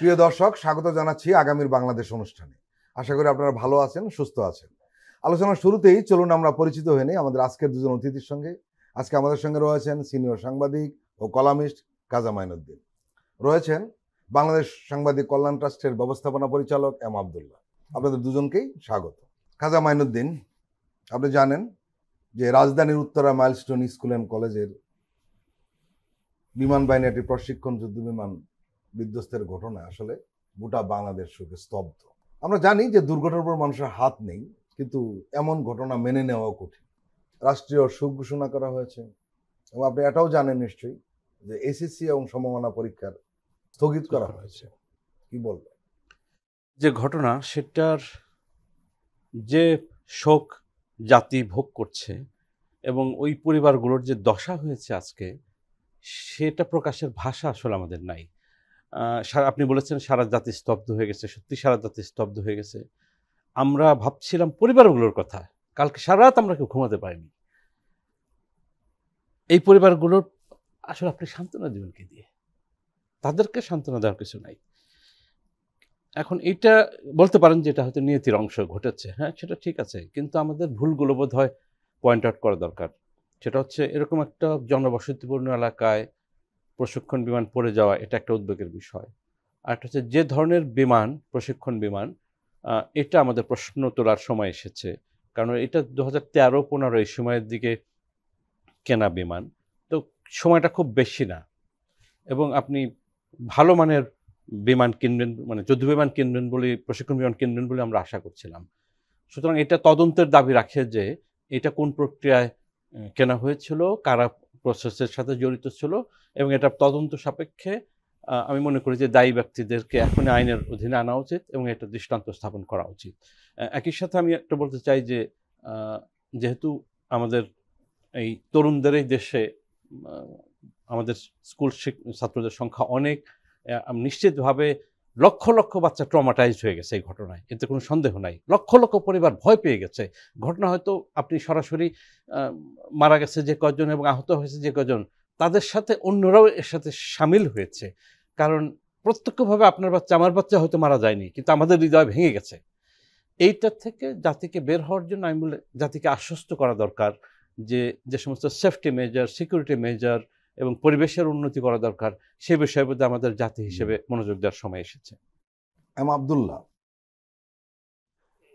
প্রিয় দর্শক, স্বাগত জানাচ্ছি আগামীর বাংলাদেশ অনুষ্ঠানে। আশা করি আপনারা ভালো আছেন, সুস্থ আছেন। আলোচনার শুরুতেই চলুন আমরা পরিচিত হয়ে নিই আমাদের আজকের দুজন অতিথির সঙ্গে। আজকে আমাদের সঙ্গে রয়েছেন সিনিয়র সাংবাদিক ও কলামিস্ট কাজা মাইনুদ্দিন, রয়েছেন বাংলাদেশ সাংবাদিক কল্যাণ ট্রাস্টের ব্যবস্থাপনা পরিচালক এম আবদুল্লাহ। আপনাদের দুজনকেই স্বাগত। কাজা মাইনুদ্দিন, আপনি জানেন যে রাজধানীর উত্তরা মাইলস্টোন স্কুল অ্যান্ড কলেজের বিমান বাহিনী একটি প্রশিক্ষণ যুদ্ধ বিমান বিধ্বস্তের ঘটনা আসলে গোটা বাংলাদেশ শোকে স্তব্ধ। আমরা জানি যে দুর্ঘটনার উপর মানুষের হাত নেই, কিন্তু এমন ঘটনা মেনে নেওয়া কঠিন। রাষ্ট্রীয় শোক ঘোষণা করা হয়েছে এবং আপনি এটাও জানেন নিশ্চয়ই যে এসএসসি এবং সমমানা পরীক্ষার স্থগিত করা হয়েছে। কি বলবেন? যে ঘটনা, সেটার যে শোক জাতি ভোগ করছে এবং ওই পরিবারগুলোর যে দশা হয়েছে আজকে, সেটা প্রকাশের ভাষা আসলে আমাদের নাই। আপনি বলেছেন সারা জাতি স্তব্ধ হয়ে গেছে, সত্যি সারা জাতি স্তব্ধ হয়ে গেছে। আমরা ভাবছিলাম পরিবারগুলোর কথা, কালকে সারা রাত আমরা কেউ ঘুমাতে পারিনি। এই পরিবারগুলোর আসলে আপনি সান্ত্বনা দেবেন কি দিয়ে? তাদেরকে সান্ত্বনা দেওয়ার কিছু নাই। এখন এইটা বলতে পারেন যে এটা হয়তো নিয়তির অংশ ঘটেছে, হ্যাঁ সেটা ঠিক আছে, কিন্তু আমাদের ভুলগুলো বোধ হয় পয়েন্ট আউট করা দরকার। সেটা হচ্ছে এরকম একটা জনবসতিপূর্ণ এলাকায় প্রশিক্ষণ বিমান পড়ে যাওয়া, এটা একটা উদ্বেগের বিষয়। আর একটা হচ্ছে যে ধরনের বিমান, প্রশিক্ষণ বিমান, এটা আমাদের প্রশ্ন তোলার সময় এসেছে। কারণ এটা 2013-15 এই সময়ের দিকে কেনা বিমান, তো সময়টা খুব বেশি না, এবং আপনি ভালো মানের বিমান কিনবেন, মানে যুদ্ধ বিমান কিনবেন বলে, প্রশিক্ষণ বিমান কিনবেন বলে আমরা আশা করছিলাম। সুতরাং এটা তদন্তের দাবি রাখে যে এটা কোন প্রক্রিয়ায় কেনা হয়েছিল, কারা প্রসেসের সাথে জড়িত ছিল, এবং এটা তদন্ত সাপেক্ষে আমি মনে করি যে দায়ী ব্যক্তিদেরকে এখনই আইনের অধীনে আনা উচিত এবং এটা দৃষ্টান্ত স্থাপন করা উচিত। একই সাথে আমি একটা বলতে চাই যে যেহেতু আমাদের এই তরুণদের এই দেশে আমাদের স্কুল ছাত্রদের সংখ্যা অনেক, নিশ্চিতভাবে লক্ষ লক্ষ বাচ্চা ট্রমাটাইজড হয়ে গেছে এই ঘটনায়, এতে কোনো সন্দেহ নাই। লক্ষ লক্ষ পরিবার ভয় পেয়ে গেছে। ঘটনা হয়তো আপনি সরাসরি মারা গেছে যে কজন এবং আহত হয়েছে যে কজন, তাদের সাথে অন্যরাও এর সাথে সামিল হয়েছে। কারণ প্রত্যক্ষভাবে আপনার বাচ্চা, আমার বাচ্চা হয়তো মারা যায়নি, কিন্তু আমাদের হৃদয় ভেঙে গেছে। এইটার থেকে জাতিকে বের হওয়ার জন্য আমি বলে জাতিকে আশ্বস্ত করা দরকার যে যে সমস্ত সেফটি মেজার, সিকিউরিটি মেজার এবং পরিবেশের উন্নতি করা দরকার, সে বিষয়ের প্রতি আমাদের জাতি হিসেবে মনোযোগ দেওয়ার সময় এসেছে। এম আবদুল্লাহ,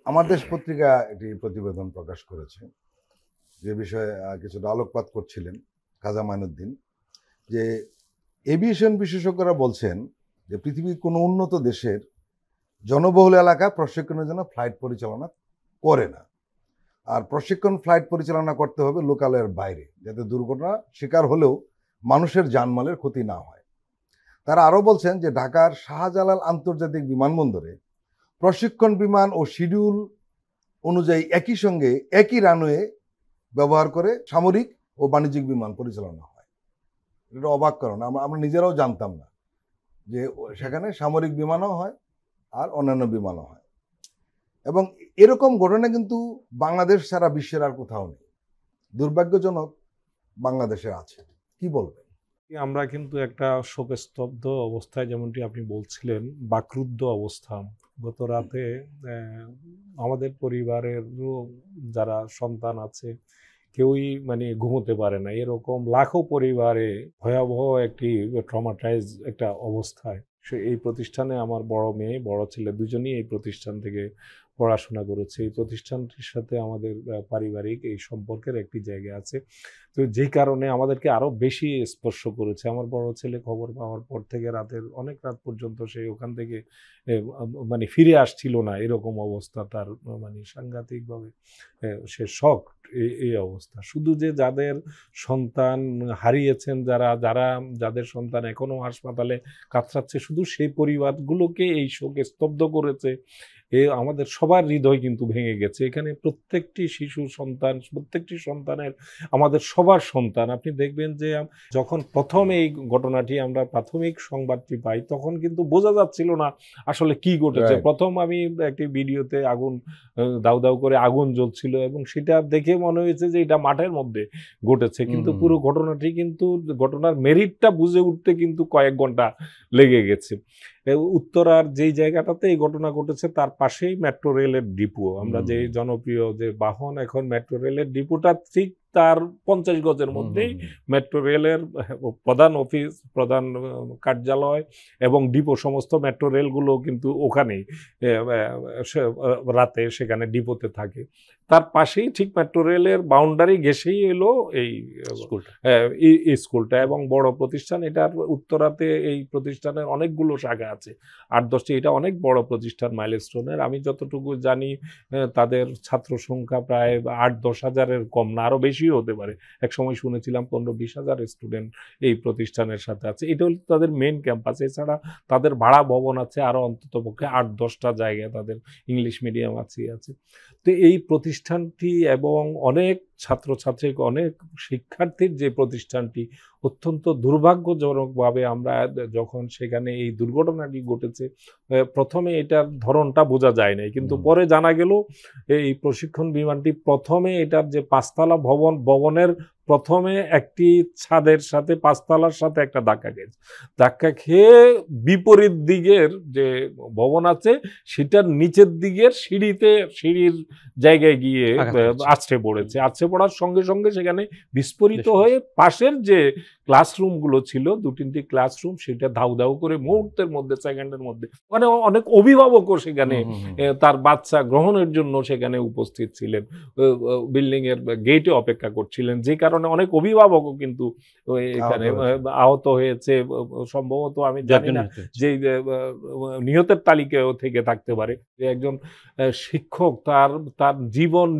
আমার দেশ পত্রিকা একটি প্রতিবেদন প্রকাশ করেছে যে বিষয়ে কিছুটা আলোকপাত করছিলেন কাজা মাইনুদ্দিন, যে এভিয়েশন বিশেষজ্ঞরা বলছেন যে পৃথিবীর কোনো উন্নত দেশের জনবহুল এলাকা প্রশিক্ষণের জন্য ফ্লাইট পরিচালনা করে না, আর প্রশিক্ষণ ফ্লাইট পরিচালনা করতে হবে লোকালয়ের বাইরে, যাতে দুর্ঘটনা শিকার হলেও মানুষের জানমালের ক্ষতি না হয়। তারা আরও বলছেন যে ঢাকার শাহজালাল আন্তর্জাতিক বিমানবন্দরে প্রশিক্ষণ বিমান ও শিডিউল অনুযায়ী একই সঙ্গে একই রানওয়ে ব্যবহার করে সামরিক ও বাণিজ্যিক বিমান পরিচালনা হয়। এটা অবাক কারণ আমরা নিজেরাও জানতাম না যে সেখানে সামরিক বিমানও হয় আর অন্যান্য বিমানও হয়। এবং এরকম ঘটনা কিন্তু বাংলাদেশ ছাড়া বিশ্বের আর কোথাও নেই। দুর্ভাগ্যজনক বাংলাদেশে আছে। কি বলবেন? আমরা কিন্তু একটা শোকস্তব্ধ অবস্থায়, যেমনটি আপনি বলছিলেন, বাকরুদ্ধ অবস্থা। গত রাতে আমাদের পরিবারেরও যারা সন্তান আছে কেউই ঘুমোতে পারে না। এরকম লাখো পরিবারে ভয়াবহ একটি ট্রমাটাইজ একটা অবস্থায় এই প্রতিষ্ঠানে আমার বড় মেয়ে, বড় ছেলে দুজনেই এই প্রতিষ্ঠান থেকে পড়াশোনা করেছে। এই প্রতিষ্ঠানটির সাথে আমাদের পারিবারিক এই সম্পর্কের একটি জায়গা আছে, তো যেই কারণে আমাদেরকে আরো বেশি স্পর্শ করেছে। আমার বড় ছেলে খবর পাওয়ার পর থেকে অনেক রাত পর্যন্ত সে ওখান থেকে ফিরে আসছিল না, এরকম অবস্থা তার, সাংঘাতিকভাবে সে শক। এই অবস্থা শুধু যে যাদের সন্তান হারিয়েছেন, যাদের সন্তান এখনো হাসপাতালে কাতরাচ্ছে, শুধু সেই পরিবারগুলোকে এই শোকে স্তব্ধ করেছে। আমাদের সবার হৃদয় কিন্তু ভেঙে গেছে। এখানে প্রত্যেকটি শিশু সন্তান, প্রত্যেকটি সন্তানের আমাদের সবার সন্তান। আপনি দেখবেন যে যখন প্রথম এই ঘটনাটি আমরা প্রাথমিক সংবাদটি পাই, তখন কিন্তু বোঝা যাচ্ছিল না আসলে কি ঘটেছে। প্রথম আমি একটি ভিডিওতে আগুন দাউ দাউ করে আগুন জ্বলছিল এবং সেটা দেখে মনে হয়েছে যে এটা মাঠের মধ্যে ঘটেছে, কিন্তু পুরো ঘটনাটি কিন্তু, ঘটনার মেরিটটা বুঝে উঠতে কিন্তু কয়েক ঘন্টা লেগে গেছে। উত্তরার যেই জায়গাটাতে এই ঘটনা ঘটেছে তার পাশেই মেট্রো রেলের ডিপো, আমরা যে জনপ্রিয় যে বাহন এখন মেট্রো রেলের ডিপোটা ঠিক তার 50 গজের মধ্যেই মেট্রো রেলের প্রধান অফিস, প্রধান কার্যালয় এবং ডিপো, সমস্ত মেট্রো রেলগুলো কিন্তু ওখানেই রাতে সেখানে ডিপোতে থাকে। তার পাশেই ঠিক মেট্রো রেলের বাউন্ডারি ঘেঁষেই এলো এই স্কুলটা এবং বড় প্রতিষ্ঠান। এটার উত্তরাতে এই প্রতিষ্ঠানের অনেকগুলো শাখা আছে, 8-10টি। এটা অনেক বড় প্রতিষ্ঠান মাইলস্টোনের। আমি যতটুকু জানি তাদের ছাত্র সংখ্যা প্রায় 8-10 হাজারের কম না, আরো বেশিও হতে পারে। এক সময় শুনেছিলাম 15-20 হাজার স্টুডেন্ট এই প্রতিষ্ঠানের সাথে আছে। এটা হল তাদের মেইন ক্যাম্পাস। এছাড়া তাদের ভাড়া ভবন আছে আরো অন্তত পক্ষে 8-10টা জায়গায় তাদের ইংলিশ মিডিয়াম আছে। তো এই প্রতিষ্ঠানটি এবং অনেক ছাত্রছাত্রী, অনেক শিক্ষার্থীর যে প্রতিষ্ঠানটি, অত্যন্ত দুর্ভাগ্যজনকভাবে আমরা যখন সেখানে এই দুর্ঘটনাটি ঘটেছে, প্রথমে এটার ধরনটা বোঝা যায় নাই, কিন্তু পরে জানা গেল এই প্রশিক্ষণ বিমানটি প্রথমে এটার যে 5তলা ভবনের প্রথমে একটি ছাদের সাথে 5তলার সাথে একটা ধাক্কা খেয়ে বিপরীত দিকের যে ভবন আছে সেটার নিচের দিকের সিঁড়ির জায়গায় গিয়ে আছড়ে পড়েছে। আছড়ে পড়ার সঙ্গে সঙ্গে সেখানে বিস্ফোরিত হয়ে পাশের যে ক্লাসরুমগুলো ছিল, 2-3টি ক্লাসরুম, সেটা ধাউ ধাউ করে মুহূর্তের মধ্যে, সেকেন্ডের মধ্যে, মানে অনেক অভিভাবকও সেখানে তার বাচ্চা গ্রহণের জন্য সেখানে উপস্থিত ছিলেন, বিল্ডিং এর গেটে অপেক্ষা করছিলেন, যে কারণে অনেক অভিভাবকও কিন্তু এখানে আহত হয়েছে। সম্ভবত আমি জানি না যে নিহতের তালিকায়ও থেকে থাকতে পারে। যে একজন শিক্ষক তার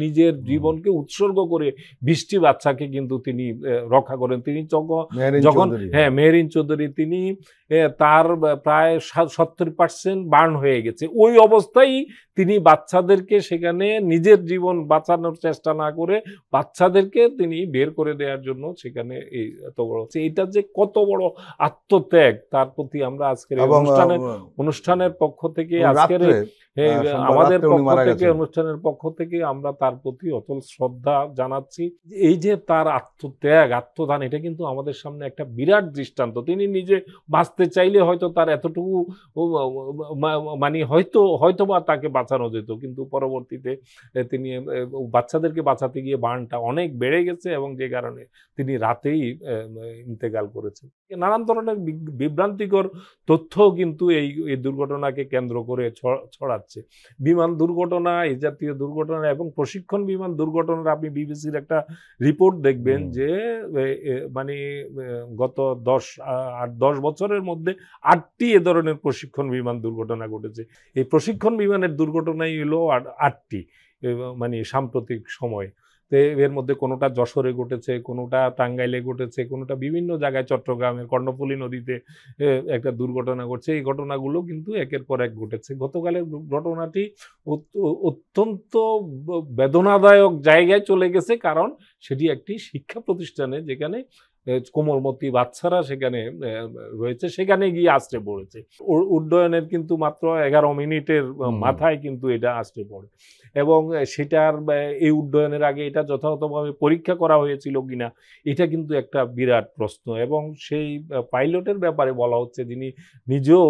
নিজের জীবনকে উৎসর্গ করে 20টি বাচ্চাকে কিন্তু তিনি রক্ষা করেন। তিনি যখন মেহেরিন চৌধুরী, তিনি তার প্রায় 70% বার্ন হয়ে গেছে। ওই অবস্থায় তিনি বাচ্চাদেরকে সেখানে নিজের জীবন বাঁচানোর চেষ্টা না করে বাচ্চাদেরকে তিনি বের করে দেওয়ার জন্য সেখানে এই এত বড়, এটা যে কত বড় আত্মত্যাগ, তার প্রতি আমরা আজকের অনুষ্ঠানের পক্ষ থেকে, আজকের আমাদের পক্ষ থেকে, অনুষ্ঠানের পক্ষ থেকে আমরা তার প্রতি অতল শ্রদ্ধা জানাচ্ছি। এই যে তার আত্মত্যাগ, আত্মদান, এটা কিন্তু আমাদের সামনে একটা বিরাট দৃষ্টান্ত। তিনি নিজে বাঁচতে চাইলে হয়তো তার এতটুকু মানে হয়তো বা তাকে বাঁচানো যেত, কিন্তু পরবর্তীতে তিনি বাচ্চাদেরকে বাঁচাতে গিয়ে বার্নটা অনেক বেড়ে গেছে এবং যে কারণে তিনি রাতেই ইন্তেকাল করেছেন। নানান ধরনের বিভ্রান্তিকর তথ্য কিন্তু এই দুর্ঘটনাকে কেন্দ্র করে ছড়াচ্ছে। বিমান দুর্ঘটনা, এই জাতীয় দুর্ঘটনা এবং প্রশিক্ষণ বিমান দুর্ঘটনার আপনি বিবিসির একটা রিপোর্ট দেখবেন যে মানে গত 10 বছরের মধ্যে 8টি এ ধরনের প্রশিক্ষণ বিমান দুর্ঘটনা ঘটেছে। এই প্রশিক্ষণ বিমানের দুর্ঘটনাই হলো 8টি মানে সাম্প্রতিক সময়। এর মধ্যে কোনোটা যশোরে ঘটেছে, কোনোটা টাঙ্গাইলে ঘটেছে, কোনোটা বিভিন্ন জায়গায়, চট্টগ্রামের কর্ণফুলী নদীতে একটা দুর্ঘটনা ঘটছে। এই ঘটনাগুলো কিন্তু একের পর এক ঘটেছে। গতকালের ঘটনাটি অত্যন্ত বেদনাদায়ক জায়গায় চলে গেছে, কারণ সেটি একটি শিক্ষা প্রতিষ্ঠানে, যেখানে কোমলমতি বাচ্চারা সেখানে রয়েছে, সেখানে গিয়ে আছড়ে পড়েছে। উড্ডয়নের কিন্তু মাত্র 11 মিনিটের মাথায় কিন্তু এটা আছড়ে পড়ে এবং সেটার এই উড্ডয়নের আগে এটা যথাযথভাবে পরীক্ষা করা হয়েছিল কিনা, এটা কিন্তু একটা বিরাট প্রশ্ন। এবং সেই পাইলটের ব্যাপারে বলা হচ্ছে, যিনি নিজেও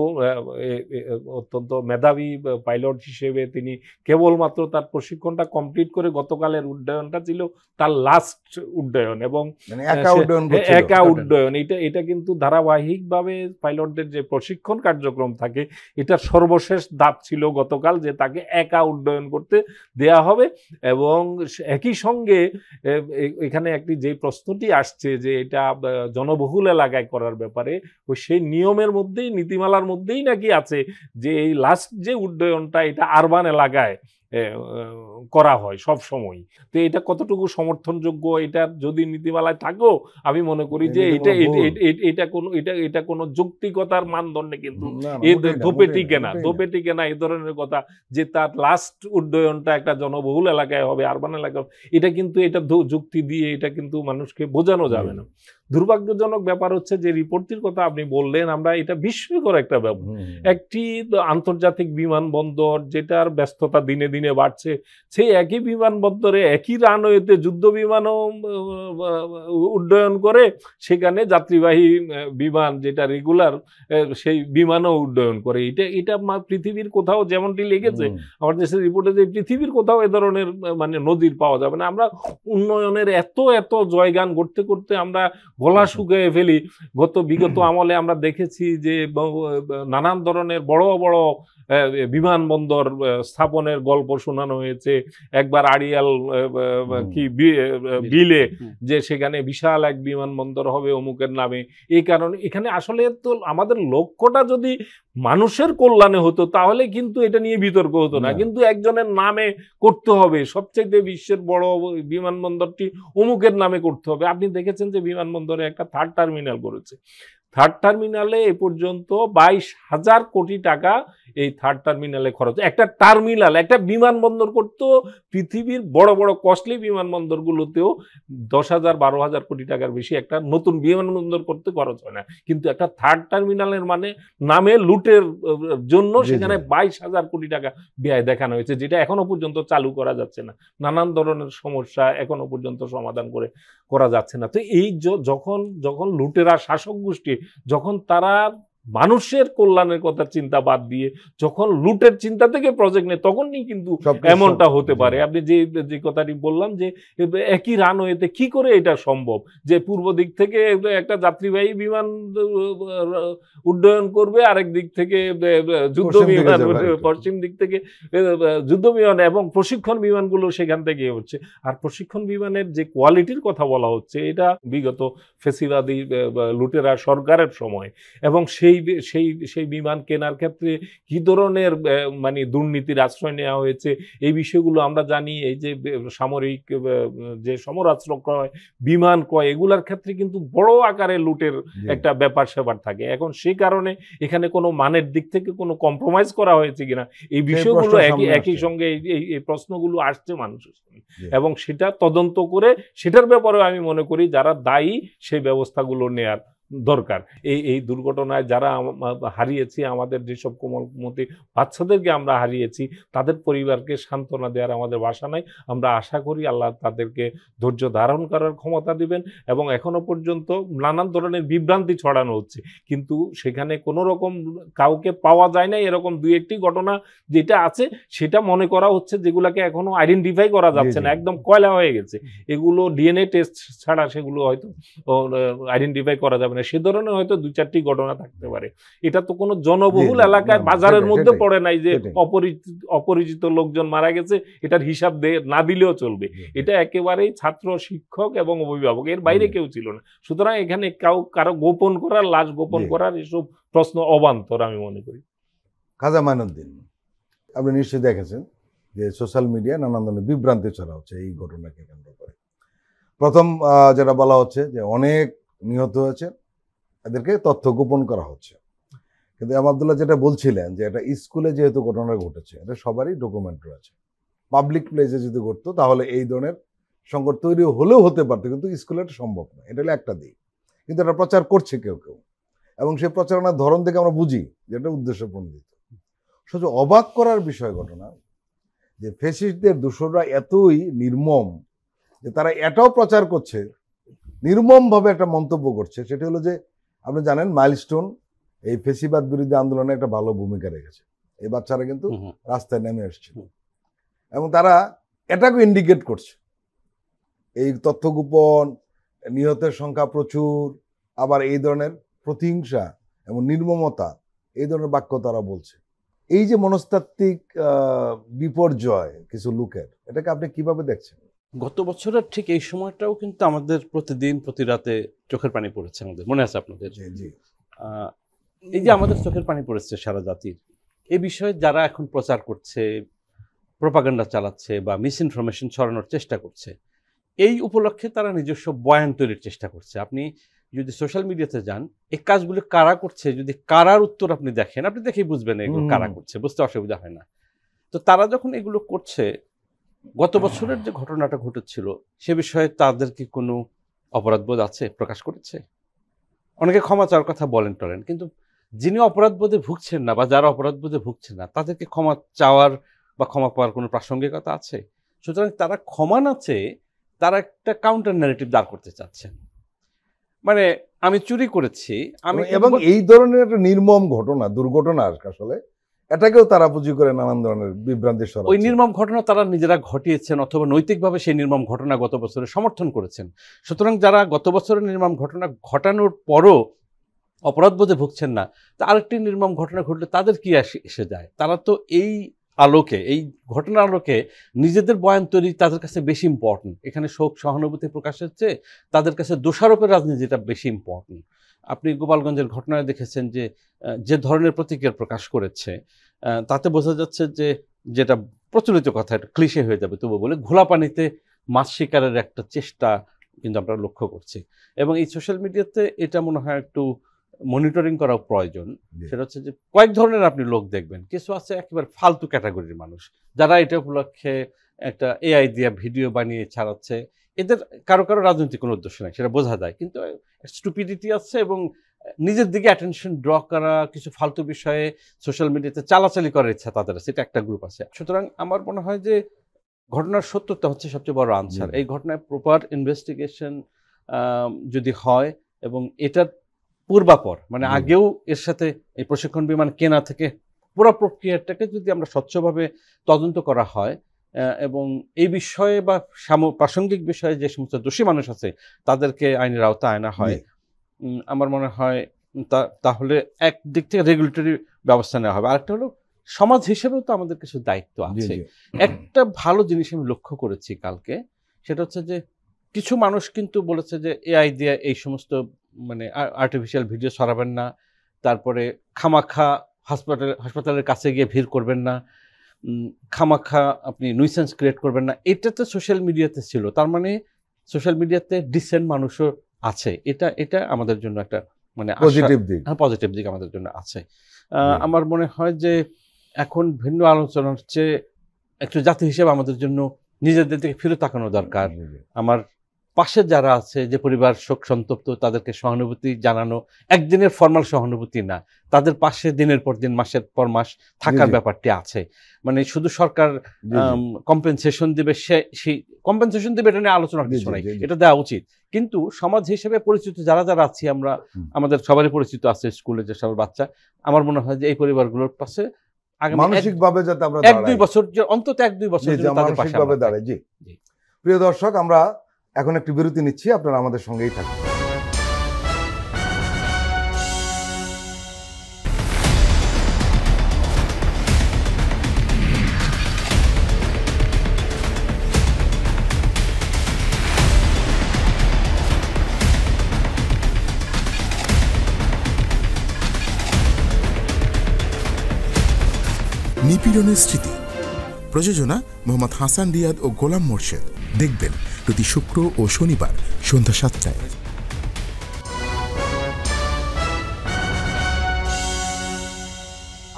অত্যন্ত মেধাবী পাইলট হিসেবে তিনি কেবলমাত্র তার প্রশিক্ষণটা কমপ্লিট করে গতকালের উড্ডয়নটা ছিল তার লাস্ট উড্ডয়ন এবং একা উড্ডয়ন। এটা কিন্তু ধারাবাহিকভাবে পাইলটদের যে প্রশিক্ষণ কার্যক্রম থাকে, এটার সর্বশেষ ধাপ ছিল গতকাল, যে তাকে একা উড্ডয়ন করতে দেয়া হবে। এবং একই সঙ্গে এখানে একটি যে প্রশ্নটি আসছে যে এটা জনবহুল এলাকায় করার ব্যাপারে, সেই নিয়মের মধ্যেই, নীতিমালার মধ্যেই নাকি আছে যে এই লাস্ট যে উড্ডয়নটা এটা আরবান এলাকায় করা হয় সব সময়। তো এটা কতটুকু সমর্থনযোগ্য, এটা যদি নীতিমালায় থাকো, আমি মনে করি যে এটা কোনো যৌক্তিকতার মানদণ্ডে কিন্তু ধোপে টিকে না এই ধরনের কথা, যে তার লাস্ট উড্ডয়নটা একটা জনবহুল এলাকায় হবে, আরবান এলাকায়, এটা কিন্তু এটা যুক্তি দিয়ে এটা কিন্তু মানুষকে বোঝানো যাবে না। দুর্ভাগ্যজনক ব্যাপার হচ্ছে যে রিপোর্টটির কথা আপনি বললেন, আমরা এটা বিস্ময়কর একটা ব্যাপার। একটি আন্তর্জাতিক বিমানবন্দর যেটার ব্যস্ততা দিনে দিনে বাড়ছে, সেই একই বিমানবন্দরে একই রানওয়েতে যুদ্ধ বিমানও উড্ডয়ন করে, সেখানে যাত্রীবাহী বিমান যেটা রেগুলার সেই বিমানও উড্ডয়ন করে। এটা পৃথিবীর কোথাও যেমনটি লেগেছে আমার দেশের রিপোর্টে, যে পৃথিবীর কোথাও এ ধরনের মানে নজির পাওয়া যাবে না। আমরা উন্নয়নের এত জয়গান করতে করতে আমরা গলা শুকিয়ে ফেলি। বিগত আমলে আমরা দেখেছি যে নানান ধরনের বড় বড় বিমানবন্দর স্থাপনের গল্প শোনানো হয়েছে। একবার আড়িয়াল বিলে যে সেখানে বিশাল এক বিমানবন্দর হবে অমুকের নামে। এই কারণে এখানে আসলে তো আমাদের লক্ষ্যটা যদি মানুষের কল্যাণে হতো তাহলে কিন্তু এটা নিয়ে বিতর্ক হতো না, কিন্তু একজনের নামে করতে হবে, সবচেয়ে বিশ্বের বড় বিমানবন্দরটি অমুকের নামে করতে হবে। আপনি দেখেছেন যে বিমানবন্দরে একটা থার্ড টার্মিনাল করেছে। থার্ড টার্মিনালে এ পর্যন্ত 22,000 কোটি টাকা এই থার্ড টার্মিনালে খরচ। একটা টার্মিনাল, একটা বিমানবন্দর করতেও পৃথিবীর বড় বড় কস্টলি বিমানবন্দরগুলোতেও 10,000 12,000 কোটি টাকার বেশি একটা নতুন বিমানবন্দর করতে খরচ হয় না। কিন্তু একটা থার্ড টার্মিনালের মানে নামে লুটের জন্য সেখানে 22,000 কোটি টাকা ব্যয় দেখানো হয়েছে, যেটা এখনো পর্যন্ত চালু করা যাচ্ছে না। নানান ধরনের সমস্যা এখনো পর্যন্ত সমাধান করা যাচ্ছে না। তো এই যখন লুটেরা শাসক গোষ্ঠী, যখন তারা মানুষের কল্যাণের কথা চিন্তা বাদ দিয়ে যখন লুটের চিন্তা থেকে প্রজেক্ট নেয়, তখনই কিন্তু এমনটা হতে পারে। আপনি যে কথাটি বললাম যে একই রানওয়েতে কি করে এটা সম্ভব যে পূর্ব দিক থেকে একটা যাত্রীবাহী বিমান উড্ডয়ন করবে, আরেক দিক থেকে যুদ্ধ বিমান, পশ্চিম দিক থেকে যুদ্ধ বিমান এবং প্রশিক্ষণ বিমানগুলো সেখান থেকে হচ্ছে। আর প্রশিক্ষণ বিমানের যে কোয়ালিটির কথা বলা হচ্ছে, এটা বিগত ফেসিবাদী লুটেরা সরকারের সময়, এবং সেই বিমান কেনার ক্ষেত্রে কি ধরনের মানে দুর্নীতির আশ্রয় নেওয়া হয়েছে এই বিষয়গুলো আমরা জানি। এই যে সামরিক যে সমরাস্ত্র ক্রয়, বিমান ক্রয়, এগুলার ক্ষেত্রে কিন্তু বড় আকারে লুটের একটা ব্যাপার স্যাপার থাকে। এখন সেই কারণে এখানে কোনো মানের দিক থেকে কোনো কম্প্রোমাইজ করা হয়েছে কিনা এই বিষয়গুলো একই সঙ্গে এই প্রশ্নগুলো আসছে মানুষের সামনে, এবং সেটা তদন্ত করে সেটার ব্যাপারেও আমি মনে করি যারা দায়ী সেই ব্যবস্থাগুলো নেয়ার দরকার। এই দুর্ঘটনায় যারা হারিয়েছি, আমাদের যেসব কোমলমতি বাচ্চাদেরকে আমরা হারিয়েছি, তাদের পরিবারকে সান্ত্বনা দেওয়ার আমাদের ভাষা নাই। আমরা আশা করি আল্লাহ তাদেরকে ধৈর্য ধারণ করার ক্ষমতা দিবেন। এবং এখনো পর্যন্ত নানান ধরনের বিভ্রান্তি ছড়ানো হচ্ছে, কিন্তু সেখানে কোনো রকম কাউকে পাওয়া যায় না। এরকম দুই একটি ঘটনা যেটা আছে সেটা মনে করা হচ্ছে, যেগুলোকে এখনো আইডেন্টিফাই করা যাচ্ছে না, একদম কয়লা হয়ে গেছে। এগুলো ডিএনএ টেস্ট ছাড়া সেগুলো হয়তো আইডেন্টিফাই করা যাবে না। সে ধরনের হয়তো 2-4টি ঘটনা থাকতে পারে। এটা তো কোনো জনবহুল এলাকায় বাজারের মধ্যে পড়ে নাই যে অপরিচিত লোকজন মারা গেছে, এটার হিসাব না দিলেও চলবে। এটা একেবারেই ছাত্র, শিক্ষক এবং অভিভাবক, এর বাইরে কেউ ছিল না। সুতরাং এখানে কারো গোপন করার, লাশ গোপন করার এসব প্রশ্ন অবান্তর আমি মনে করি। খাজা মাইনুদ্দিন, আপনি নিশ্চয়ই দেখেছেন যে সোশ্যাল মিডিয়ায় নানান ধরনের বিভ্রান্তি ছড়া হচ্ছে এই ঘটনাকে কেন্দ্র করে। প্রথম যেটা বলা হচ্ছে যে অনেক নিহত হয়েছে, এদেরকে তথ্য গোপন করা হচ্ছে। কিন্তু আবদুল্লাহ যেটা বলছিলেন যে এটা স্কুলে যেহেতু ঘটনা ঘটেছে, এটা সবারই ডকুমেন্ট রয়েছে। পাবলিক প্লেসে যদি ঘটতো তাহলে এই ধরনের সংকট তৈরি হলেও হতে পারতো, কিন্তু স্কুলে এটা সম্ভব না। এটা হলো একটা দিক। কিন্তু এটা প্রচার করছে কেউ কেউ, এবং সেই প্রচারণার ধরন থেকে আমরা বুঝি যে এটা উদ্দেশ্যপ্রণোদিত। শুধু অবাক করার বিষয় ঘটনা যে ফ্যাসিস্টদের দোসররা এতই নির্মম যে তারা এটাও প্রচার করছে, নির্মমভাবে একটা মন্তব্য করছে। সেটা হলো যে আপনি জানেন মাইলস্টোন এই ফেসিবাদ বিরোধী আন্দোলনে একটা ভালো ভূমিকা রেখেছে। এই বাচ্চারা কিন্তু রাস্তায় নেমে এসেছিল, এবং তারা এটাকে ইন্ডিকেট করছে। এই তথ্য গোপন, নিহতের সংখ্যা প্রচুর, আবার এই ধরনের প্রতিহিংসা এবং নির্মমতা, এই ধরনের বাক্য তারা বলছে। এই যে মনস্তাত্ত্বিক বিপর্যয় কিছু লোকের, এটাকে আপনি কিভাবে দেখছেন? গত বছরের ঠিক এই সময়টাও কিন্তু আমাদের প্রতিদিন প্রতি রাতে চোখের পানি পড়েছে, আমাদের মনে আছে আপনাদের? এই যে আমাদের চোখের পানি পড়েছে সারা জাতির, এই বিষয়ে যারা এখন প্রচার করছে, প্রোপাগান্ডা চালাচ্ছে বা মিস ইনফরমেশন ছড়ানোর চেষ্টা করছে, এই উপলক্ষে তারা নিজস্ব বয়ান তৈরির চেষ্টা করছে। আপনি যদি সোশ্যাল মিডিয়াতে যান, এই কাজগুলো কারা করছে, যদি কারার উত্তর আপনি দেখেন, আপনি দেখেই বুঝবেন এগুলো কারা করছে, বুঝতে অসুবিধা হয় না। তো তারা যখন এগুলো করছে, গত বছরের যে ঘটনাটা ঘটেছিল সে বিষয়ে তাদেরকে কোনো অপরাধবোধ আছে, প্রকাশ করেছে? অনেকে ক্ষমা চাওয়ার কথা বলেন টলেন, কিন্তু যিনি অপরাধবোধে ভুগছেন না বা যারা অপরাধবোধে ভুগছেন না তাদেরকে ক্ষমা চাওয়ার বা ক্ষমা পাওয়ার কোনো প্রাসঙ্গিকতা আছে? সুতরাং তারা ক্ষমা না চেয়ে তারা একটা কাউন্টার ন্যারেটিভ দাঁড় করতে চাচ্ছেন, মানে আমি চুরি করেছি, আমি এবং এই ধরনের একটা নির্মম ঘটনা, দুর্ঘটনা আসলে এটাকেও তারা পুঁজি করে নানান ধরনের বিভ্রান্তি ওই ছড়াচ্ছে। নির্মম ঘটনা তারা নিজেরা ঘটিয়েছেন অথবা নৈতিকভাবে সেই নির্মম ঘটনা গত বছরে সমর্থন করেছেন। সুতরাং যারা গত বছরের নির্মম ঘটনা ঘটানোর পরও অপরাধবোধে ভুগছেন না, তা আরেকটি নির্মম ঘটনা ঘটলে তাদের কি এসে যায়? তারা তো এই আলোকে, এই ঘটনার আলোকে নিজেদের বয়ান তৈরি তাদের কাছে বেশি ইম্পর্টেন্ট। এখানে শোক সহানুভূতি প্রকাশের চেয়ে তাদের কাছে দোষারোপের রাজনীতিটা বেশি ইম্পর্টেন্ট। আপনি গোপালগঞ্জের ঘটনায় দেখেছেন যে যে ধরনের প্রতিক্রিয়া প্রকাশ করেছে, তাতে বোঝা যাচ্ছে যে, যেটা প্রচলিত কথা, এটা ক্লিশে হয়ে যাবে তবু বলে, ঘোলা পানিতে মাছ শিকারের একটা চেষ্টা কিন্তু আমরা লক্ষ্য করছি। এবং এই সোশ্যাল মিডিয়াতে এটা মনে হয় একটু মনিটরিং করা প্রয়োজন। সেটা হচ্ছে যে কয়েক ধরনের আপনি লোক দেখবেন, কিছু আছে একেবারে ফালতু ক্যাটাগরির মানুষ যারা এটা উপলক্ষে একটা এআই দিয়ে ভিডিও বানিয়ে ছাড়াচ্ছে। এদের কারো কারো রাজনৈতিক কোনো উদ্দেশ্য নেই, সেটা বোঝা যায়, কিন্তু স্টুপিডিটি আছে এবং নিজের দিকে অ্যাটেনশন ড্র করা কিছু ফালতু বিষয়ে সোশ্যাল মিডিয়াতে চালাচালি করার ইচ্ছা তাদের আছে, এটা একটা গ্রুপ আছে। সুতরাং আমার মনে হয় যে ঘটনার সত্যতা হচ্ছে সবচেয়ে বড় আনসার। এই ঘটনায় প্রপার ইনভেস্টিগেশন যদি হয় এবং এটার পূর্বাপর, মানে আগেও এর সাথে এই প্রশিক্ষণ বিমান কেনা থেকে পুরো প্রক্রিয়াটাকে যদি আমরা স্বচ্ছভাবে তদন্ত করা হয় এবং এই বিষয়ে বা প্রাসঙ্গিক বিষয়ে যে সমস্ত দোষী মানুষ আছে তাদেরকে আইনের আওতায় আনা হয়, আমার মনে হয় তাহলে একদিক থেকে রেগুলেটরি ব্যবস্থা নেওয়া হবে। আরেকটা হলো সমাজ হিসেবেও তো আমাদের কিছু দায়িত্ব আছে। একটা ভালো জিনিস আমি লক্ষ্য করেছি কালকে, সেটা হচ্ছে যে কিছু মানুষ কিন্তু বলেছে যে এআই দিয়ে এই সমস্ত মানে আর্টিফিশিয়াল ভিডিও ছড়াবেন না, তারপরে খামাখা হাসপাতালের কাছে গিয়ে ভিড় করবেন না, খামাখা আপনি নুইসেন্স ক্রিয়েট করবেন না। এটা তো সোশ্যাল মিডিয়াতে ছিল, তার মানে সোশ্যাল মিডিয়াতে ডিসেন্ট মানুষও আছে। এটা আমাদের জন্য একটা মানে পজিটিভ দিক, পজিটিভ দিক আমাদের জন্য আছে। আমার মনে হয় যে এখন ভিন্ন আলোচনার চেয়ে একটু জাতি হিসেবে আমাদের জন্য নিজেদের দিকে ফিরে তাকানো দরকার। আমার পাশে যারা আছে, যে পরিবার শোক সন্তপ্ত, তাদেরকে সহানুভূতি জানানো, একদিনের ফর্মাল সহানুভূতি না, তাদের পাশে দিনের পর দিন মাসের পর মাস থাকার ব্যাপারটি আছে। মানে শুধু সরকার কম্পেনসেশন দিবে, সেই কম্পেনসেশন দিবে এটা নিয়ে আলোচনার কিছু নাই, এটা দেওয়া উচিত। কিন্তু সমাজ হিসেবে পরিচিত যারা যারা আছি আমরা, আমাদের সবারই পরিচিত আছে স্কুলে যে সব বাচ্চা, আমার মনে হয় যে এই পরিবারগুলোর পাশে মানসিকভাবে যাতে আমরা 1-2 বছর, অন্তত 1-2 বছর তাদের পাশে দাঁড়াই। জি প্রিয় দর্শক, আমরা এখন একটি বিরতি নিচ্ছি, আপনারা আমাদের সঙ্গেই থাকুন। নিপীড়নের স্মৃতি, প্রযোজনা মোহাম্মদ হাসান রিয়াদ ও গোলাম মোর্শেদ। দেখবেন প্রতি শুক্র ও শনিবার সন্ধ্যা 7টায়।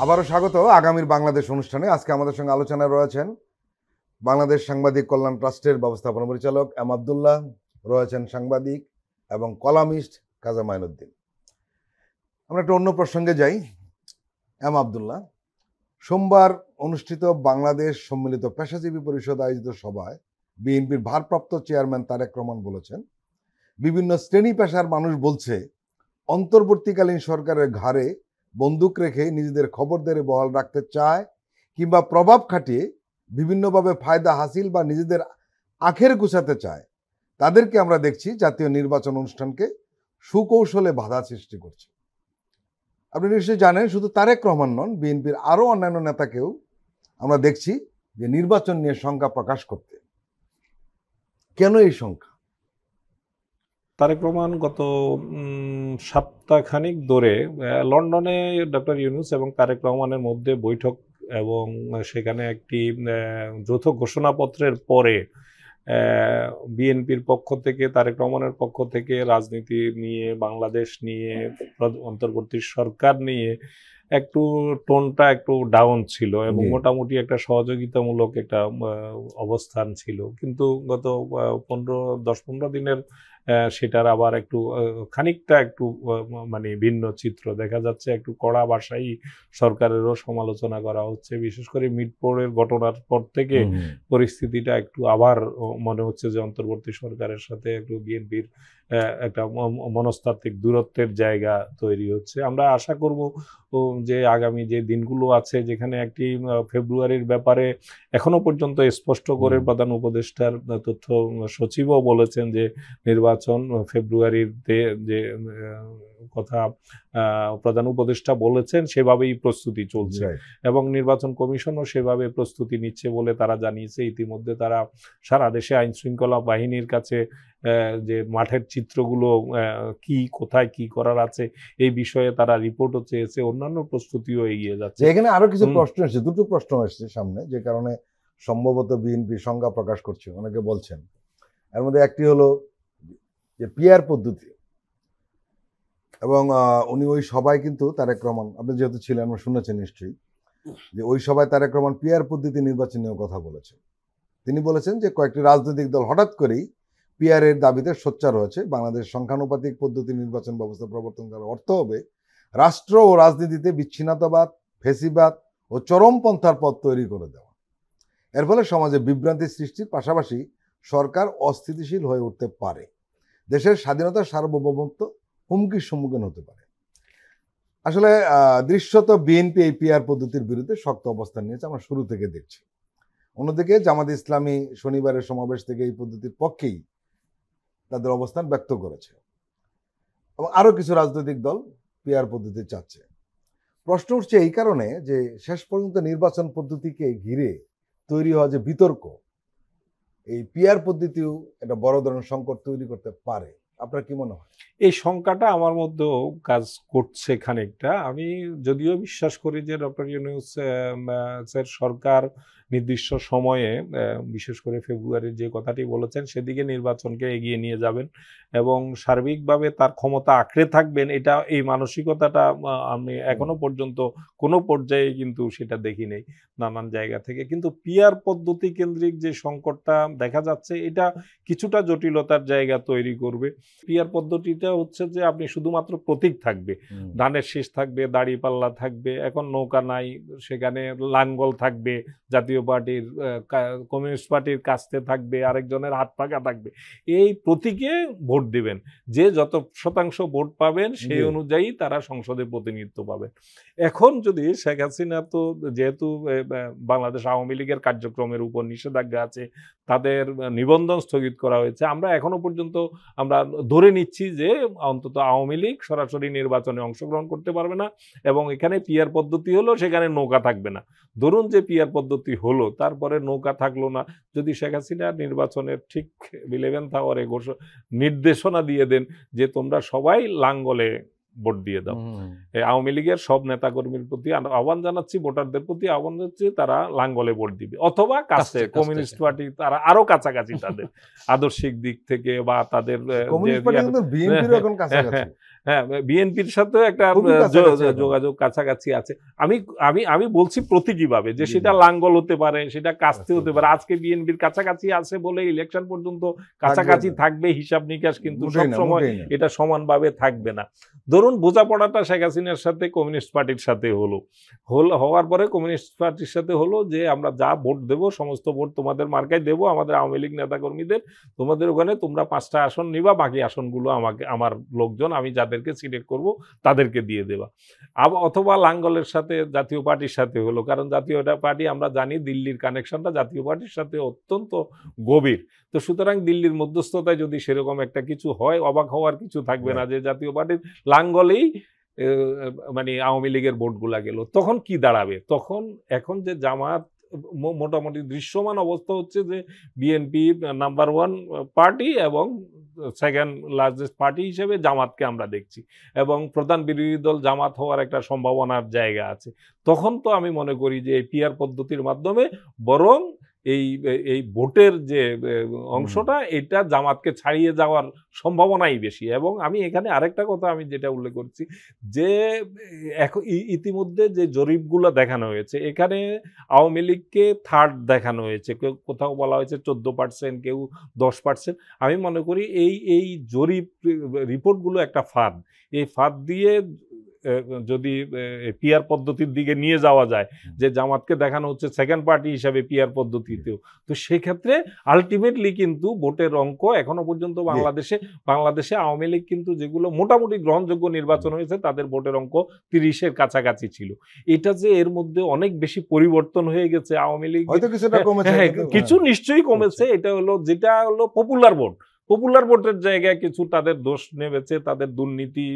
আবারও স্বাগত আগামীর বাংলাদেশ অনুষ্ঠানে। আজকে আমাদের সঙ্গে আলোচনায় রয়েছেন বাংলাদেশ সাংবাদিক কল্যাণ ট্রাস্টের ব্যবস্থাপনা পরিচালক এম আবদুল্লাহ, রয়েছেন সাংবাদিক এবং কলামিস্ট কাজা মাইনুদ্দিন। আমরা একটা অন্য প্রসঙ্গে যাই। এম আবদুল্লাহ, সোমবার অনুষ্ঠিত বাংলাদেশ সম্মিলিত পেশাজীবী পরিষদ আয়োজিত সভায় বিএনপির ভারপ্রাপ্ত চেয়ারম্যান তারেক রহমান বলেছেন, বিভিন্ন শ্রেণী পেশার মানুষ বলছে অন্তর্বর্তীকালীন সরকারের ঘাড়ে বন্দুক রেখে নিজেদের খবরদারি বহাল রাখতে চায় কিংবা প্রভাব খাটিয়ে বিভিন্নভাবে ফায়দা হাসিল বা নিজেদের আখের গুছাতে চায়। তাদেরকে আমরা দেখছি জাতীয় নির্বাচন অনুষ্ঠানকে সুকৌশলে বাধা সৃষ্টি করছে। আপনি নিশ্চয়ই জানেন, শুধু তারেক রহমান নন, বিএনপির আরও অন্যান্য নেতাকেও আমরা দেখছি যে নির্বাচন নিয়ে শঙ্কা প্রকাশ করতে। কেন এই শঙ্কা? তারেক রহমান গত সপ্তাহখানিক ধরে লন্ডনে ডক্টর ইউনূস এবং তারেক রহমানের মধ্যে বৈঠক এবং সেখানে একটি যৌথ ঘোষণাপত্রের পরে বিএনপির পক্ষ থেকে, তারেক রহমানের পক্ষ থেকে রাজনীতি নিয়ে, বাংলাদেশ নিয়ে, অন্তর্বর্তী সরকার নিয়ে একটু টোনটা একটু ডাউন ছিল এবং মোটামুটি একটা সহযোগিতামূলক একটা অবস্থান ছিল। কিন্তু গত 10-15 দিনের সেটার আবার একটু খানিকটা একটু মানে ভিন্ন চিত্র দেখা যাচ্ছে। একটু কড়া ভাষায় সরকারেরও সমালোচনা করা হচ্ছে, বিশেষ করে মিটপুরের ঘটনার পর থেকে পরিস্থিতিটা একটু আবার মনে হচ্ছে যে অন্তর্বর্তী সরকারের সাথে একটু বিএনপির একটা মনস্তাত্ত্বিক দূরত্বের জায়গা তৈরি হচ্ছে। আমরা আশা করব যে আগামী যে দিনগুলো আছে, যেখানে একটি ফেব্রুয়ারির ব্যাপারে এখনো পর্যন্ত স্পষ্ট করে প্রধান উপদেষ্টার তথ্য সচিবও বলেছেন যে নির্বাচন ফেব্রুয়ারিতে, যে কথা প্রধান উপদেষ্টা বলেছেন সেভাবেই প্রস্তুতি চলছে এবং নির্বাচন কমিশনও সেভাবে প্রস্তুতি নিচ্ছে বলে তারা জানিয়েছে। ইতিমধ্যে তারা সারা দেশে আইন শৃঙ্খলা বাহিনীর কাছে যে মাঠের চিত্রগুলো কি, কোথায় কি করার আছে এই বিষয়ে তারা রিপোর্টও চেয়েছে, অন্যান্য প্রস্তুতিও এগিয়ে যাচ্ছে। এখানে আরো কিছু প্রশ্ন এসেছে, দুটো প্রশ্ন এসেছে সামনে, যে কারণে সম্ভবত বিএনপি সংজ্ঞা প্রকাশ করছে, অনেকে বলছেন। এর মধ্যে একটি হলো যে পিআর পদ্ধতি, এবং উনি ওই সবাই কিন্তু তারেক রহমান, আপনি যেহেতু ছিলেন আমরা শুনেছেন নিশ্চয়ই, যে ওই সবাই তারেক রহমান পিআর পদ্ধতি নির্বাচন নিয়েও কথা বলেছেন। তিনি বলেছেন যে কয়েকটি রাজনৈতিক দল হঠাৎ করেই পিআর এর দাবিতে সোচ্চার হয়েছে। বাংলাদেশ সংখ্যানুপাতিক পদ্ধতি নির্বাচন ব্যবস্থা প্রবর্তন করার অর্থ হবে রাষ্ট্র ও রাজনীতিতে বিচ্ছিন্নতাবাদ, ফেসিবাদ ও চরমপন্থার পথ তৈরি করে দেওয়া। এর ফলে সমাজে বিভ্রান্তি সৃষ্টির পাশাপাশি সরকার অস্থিতিশীল হয়ে উঠতে পারে, দেশের স্বাধীনতার সার্বভৌমত্ব হুমকির সম্মুখীন হতে পারে। আসলে দৃশ্যত বিএনপি এই পিআর পদ্ধতির বিরুদ্ধে শক্ত অবস্থান নিয়েছে, আমরা শুরু থেকে দেখছি। অন্যদিকে জামাত ইসলামী শনিবারের সমাবেশ থেকে এই পদ্ধতির পক্ষেই তাদের অবস্থান ব্যক্ত করেছে, এবং আরো কিছু রাজনৈতিক দল পিআর পদ্ধতি চাচ্ছে। প্রশ্ন উঠছে এই কারণে যে শেষ পর্যন্ত নির্বাচন পদ্ধতিকে ঘিরে তৈরি হওয়া যে বিতর্ক, এই পিআর পদ্ধতিও একটা বড় ধরনের সংকট তৈরি করতে পারে। আপনার কি মনে হয়? এই শঙ্কাটা আমার মধ্যেও কাজ করছে খানিকটা। আমি যদিও বিশ্বাস করি যে ডক্টর ইউনূসের সরকার নির্দিষ্ট সময়ে, বিশেষ করে ফেব্রুয়ারির যে কথাটি বলেছেন সেদিকে নির্বাচনকে এগিয়ে নিয়ে যাবেন এবং সার্বিকভাবে তার ক্ষমতা আঁকড়ে থাকবেন, এটা এই মানসিকতাটা আমি এখনো পর্যন্ত কোনো পর্যায়ে কিন্তু সেটা দেখি নেই নানান জায়গা থেকে। কিন্তু পিআর পদ্ধতি কেন্দ্রিক যে সংকটটা দেখা যাচ্ছে, এটা কিছুটা জটিলতার জায়গা তৈরি করবে। পিআর পদ্ধতিটা হচ্ছে যে আপনি শুধুমাত্র প্রতীক থাকবে, ধানের শীষ থাকবে, দাড়িপাল্লা থাকবে, এখন নৌকা নাই, সেখানে লাঙ্গল থাকবে, জাতীয় পার্টির কমিউনিস্ট পার্টির কাস্তে থাকবে, আরেকজনের হাত পাকা থাকবে, এই প্রতীকে ভোট দিবেন। যে যত শতাংশ ভোট পাবেন সেই অনুযায়ী তারা সংসদে প্রতিনিধিত্ব পাবেন। এখন যদি শেখ হাসিনা, তো যেহেতু বাংলাদেশ আওয়ামী লীগের কার্যক্রমের উপর নিষেধাজ্ঞা আছে, তাদের নিবন্ধন স্থগিত করা হয়েছে, আমরা এখনো পর্যন্ত আমরা ধরে নিচ্ছি যে অন্তত আওয়ামী লীগ সরাসরি নির্বাচনে অংশগ্রহণ করতে পারবে না এবং এখানে পিআর পদ্ধতি হলো সেখানে নৌকা থাকবে না। ধরুন যে পিআর পদ্ধতি হলো, তারপরে নৌকা থাকলো না, যদি শেখ হাসিনা নির্বাচনের ঠিক 11th আওয়ারে নির্দেশনা দিয়ে দেন যে তোমরা সবাই লাঙ্গলে ভোট দিয়ে দাও, আওয়ামী লীগের সব নেতাকর্মীর প্রতি আহ্বান জানাচ্ছি, ভোটারদের প্রতি আহ্বান জানাচ্ছি, তারা লাঙ্গলে ভোট দিবে, অথবা কাছে কমিউনিস্ট পার্টি তারা আরো কাছাকাছি তাদের আদর্শিক দিক থেকে বা তাদের হ্যাঁ বিএনপির সাথে একটা যোগাযোগ কাছাকাছি আছে। আমি বলছি প্রতীকীভাবে যে সেটা লাঙ্গল হতে পারে, সেটা কাস্তে হতে পারে। আজকে বিএনপির কাছাকাছি আছে বলে ইলেকশন পর্যন্ত কাছাকাছি থাকবে, হিসাব নিকাশ কিন্তু সবসময় এটা সমানভাবে থাকবে না। ধরুন বোঝাপড়াটা শেখ হাসিনার সাথে কমিউনিস্ট পার্টির সাথে হওয়ার পরে কমিউনিস্ট পার্টির সাথে হলো যে আমরা যা ভোট দেবো সমস্ত ভোট তোমাদের মার্কায় দেবো, আমাদের আওয়ামী লীগ নেতাকর্মীদের, তোমাদের ওখানে তোমরা 5টা আসন নিবা, বাকি আসনগুলো আমাকে আমার লোকজন আমি যাদেরকে সিলেক্ট করব তাদেরকে দিয়ে দেবা। অথবা লাঙ্গলের সাথে জাতীয় পার্টির সাথে হলো, কারণ জাতীয় পার্টি আমরা জানি দিল্লির কানেকশনটা জাতীয় পার্টির সাথে অত্যন্ত গভীর। তো সুতরাং দিল্লির মধ্যস্থতায় যদি সেরকম একটা কিছু হয়, অবাক হওয়ার কিছু থাকবে না যে জাতীয় পার্টির লাঙ্গলেই মানে আওয়ামী লীগের ভোটগুলা গেল। তখন কি দাঁড়াবে? তখন এখন যে জামাত মোটামুটি দৃশ্যমান অবস্থা হচ্ছে যে বিএনপি নাম্বার 1 পার্টি এবং সেকেন্ড লার্জেস্ট পার্টি হিসেবে জামাতকে আমরা দেখছি এবং প্রধান বিরোধী দল জামাত হওয়ার একটা সম্ভাবনার জায়গা আছে। তখন তো আমি মনে করি যে এই পিআর পদ্ধতির মাধ্যমে বরং এই এই ভোটের যে অংশটা, এটা জামাতকে ছাড়িয়ে যাওয়ার সম্ভাবনাই বেশি। এবং আমি এখানে আরেকটা কথা আমি যেটা উল্লেখ করছি, যে এখন ইতিমধ্যে যে জরিপগুলো দেখানো হয়েছে, এখানে আওয়ামী লীগকে থার্ড দেখানো হয়েছে, কেউ কোথাও বলা হয়েছে 14%, কেউ 10%। আমি মনে করি এই জরিপ রিপোর্টগুলো একটা ফাঁদ। এই ফাঁদ দিয়ে যদি পিআর পদ্ধতির দিকে নিয়ে যাওয়া যায়, যে জামাতকে দেখানো হচ্ছে সেকেন্ড পার্টি হিসাবে পিআর পদ্ধতিতেও, তো সেক্ষেত্রে আলটিমেটলি কিন্তু ভোটের অঙ্ক এখনো পর্যন্ত বাংলাদেশে আওয়ামী লীগ কিন্তু যেগুলো মোটামুটি গ্রহণযোগ্য নির্বাচন হয়েছে, তাদের ভোটের অঙ্ক 30-এর কাছাকাছি ছিল। এটা যে এর মধ্যে অনেক বেশি পরিবর্তন হয়ে গেছে, আওয়ামী লীগ কিছু নিশ্চয়ই কমেছে। এটা হলো যেটা হলো পপুলার ভোটের জায়গায় কিছু তাদের দোষ নেমেছে, তাদের দুর্নীতি,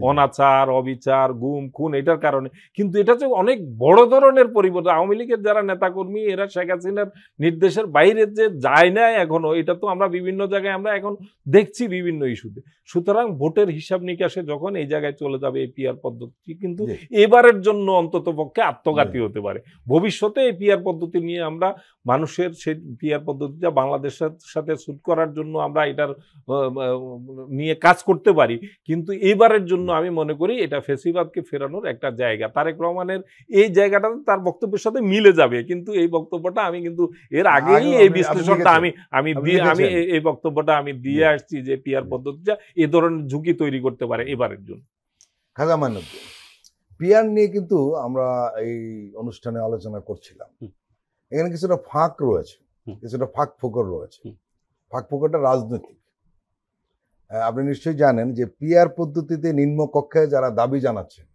অনাচার, অবিচার, গুম খুন, এটার কারণে। কিন্তু এটা যে অনেক বড় ধরনের পরিবর্তন, আওয়ামী লীগের যারা নেতাকর্মী এরা শেখ হাসিনার নির্দেশের বাইরে যে যায় না এখনো, এটা তো আমরা বিভিন্ন জায়গায় আমরা এখন দেখছি বিভিন্ন ইস্যুতে। সুতরাং ভোটের হিসাব নিকাশে যখন এই জায়গায় চলে যাবে এই পিআর পদ্ধতি, কিন্তু এবারের জন্য অন্তত পক্ষে আত্মঘাতী হতে পারে। ভবিষ্যতে এই পিআর পদ্ধতি নিয়ে আমরা মানুষের সেই পিআর পদ্ধতিটা বাংলাদেশের সাথে স্যুট করার জন্য আমরা এটার নিয়ে কাজ করতে পারি, কিন্তু এবারের জন্য আমি মনে করি এটা ফেসিবাদকে ফেরানোর একটা জায়গা। তারেক রহমানের এই জায়গাটা তার বক্তব্যের সাথে মিলে যাবে, কিন্তু এই বক্তব্যটা আমি কিন্তু এর আগেই এই বিশ্লেষণটা আমি এই বক্তব্যটা আমি দিয়ে আসছি, যে পিআর পদ্ধতিটা এ ধরনের ঝুঁকি তৈরি করতে পারে এবারের জন্য। খাজা মাইনুদ্দিন, পিআর নিয়ে কিন্তু আমরা এই অনুষ্ঠানে আলোচনা করছিলাম, এখানে কিছুটা ফাঁক রয়েছে, কিছুটা ফাঁক ফোকর রয়েছে। ফাঁক ফোকরটা রাজনৈতিক। আপনি নিশ্চয়ই জানেন যে পিআর পদ্ধতিতে নিম্নকক্ষে যারা দাবি জানাচ্ছেন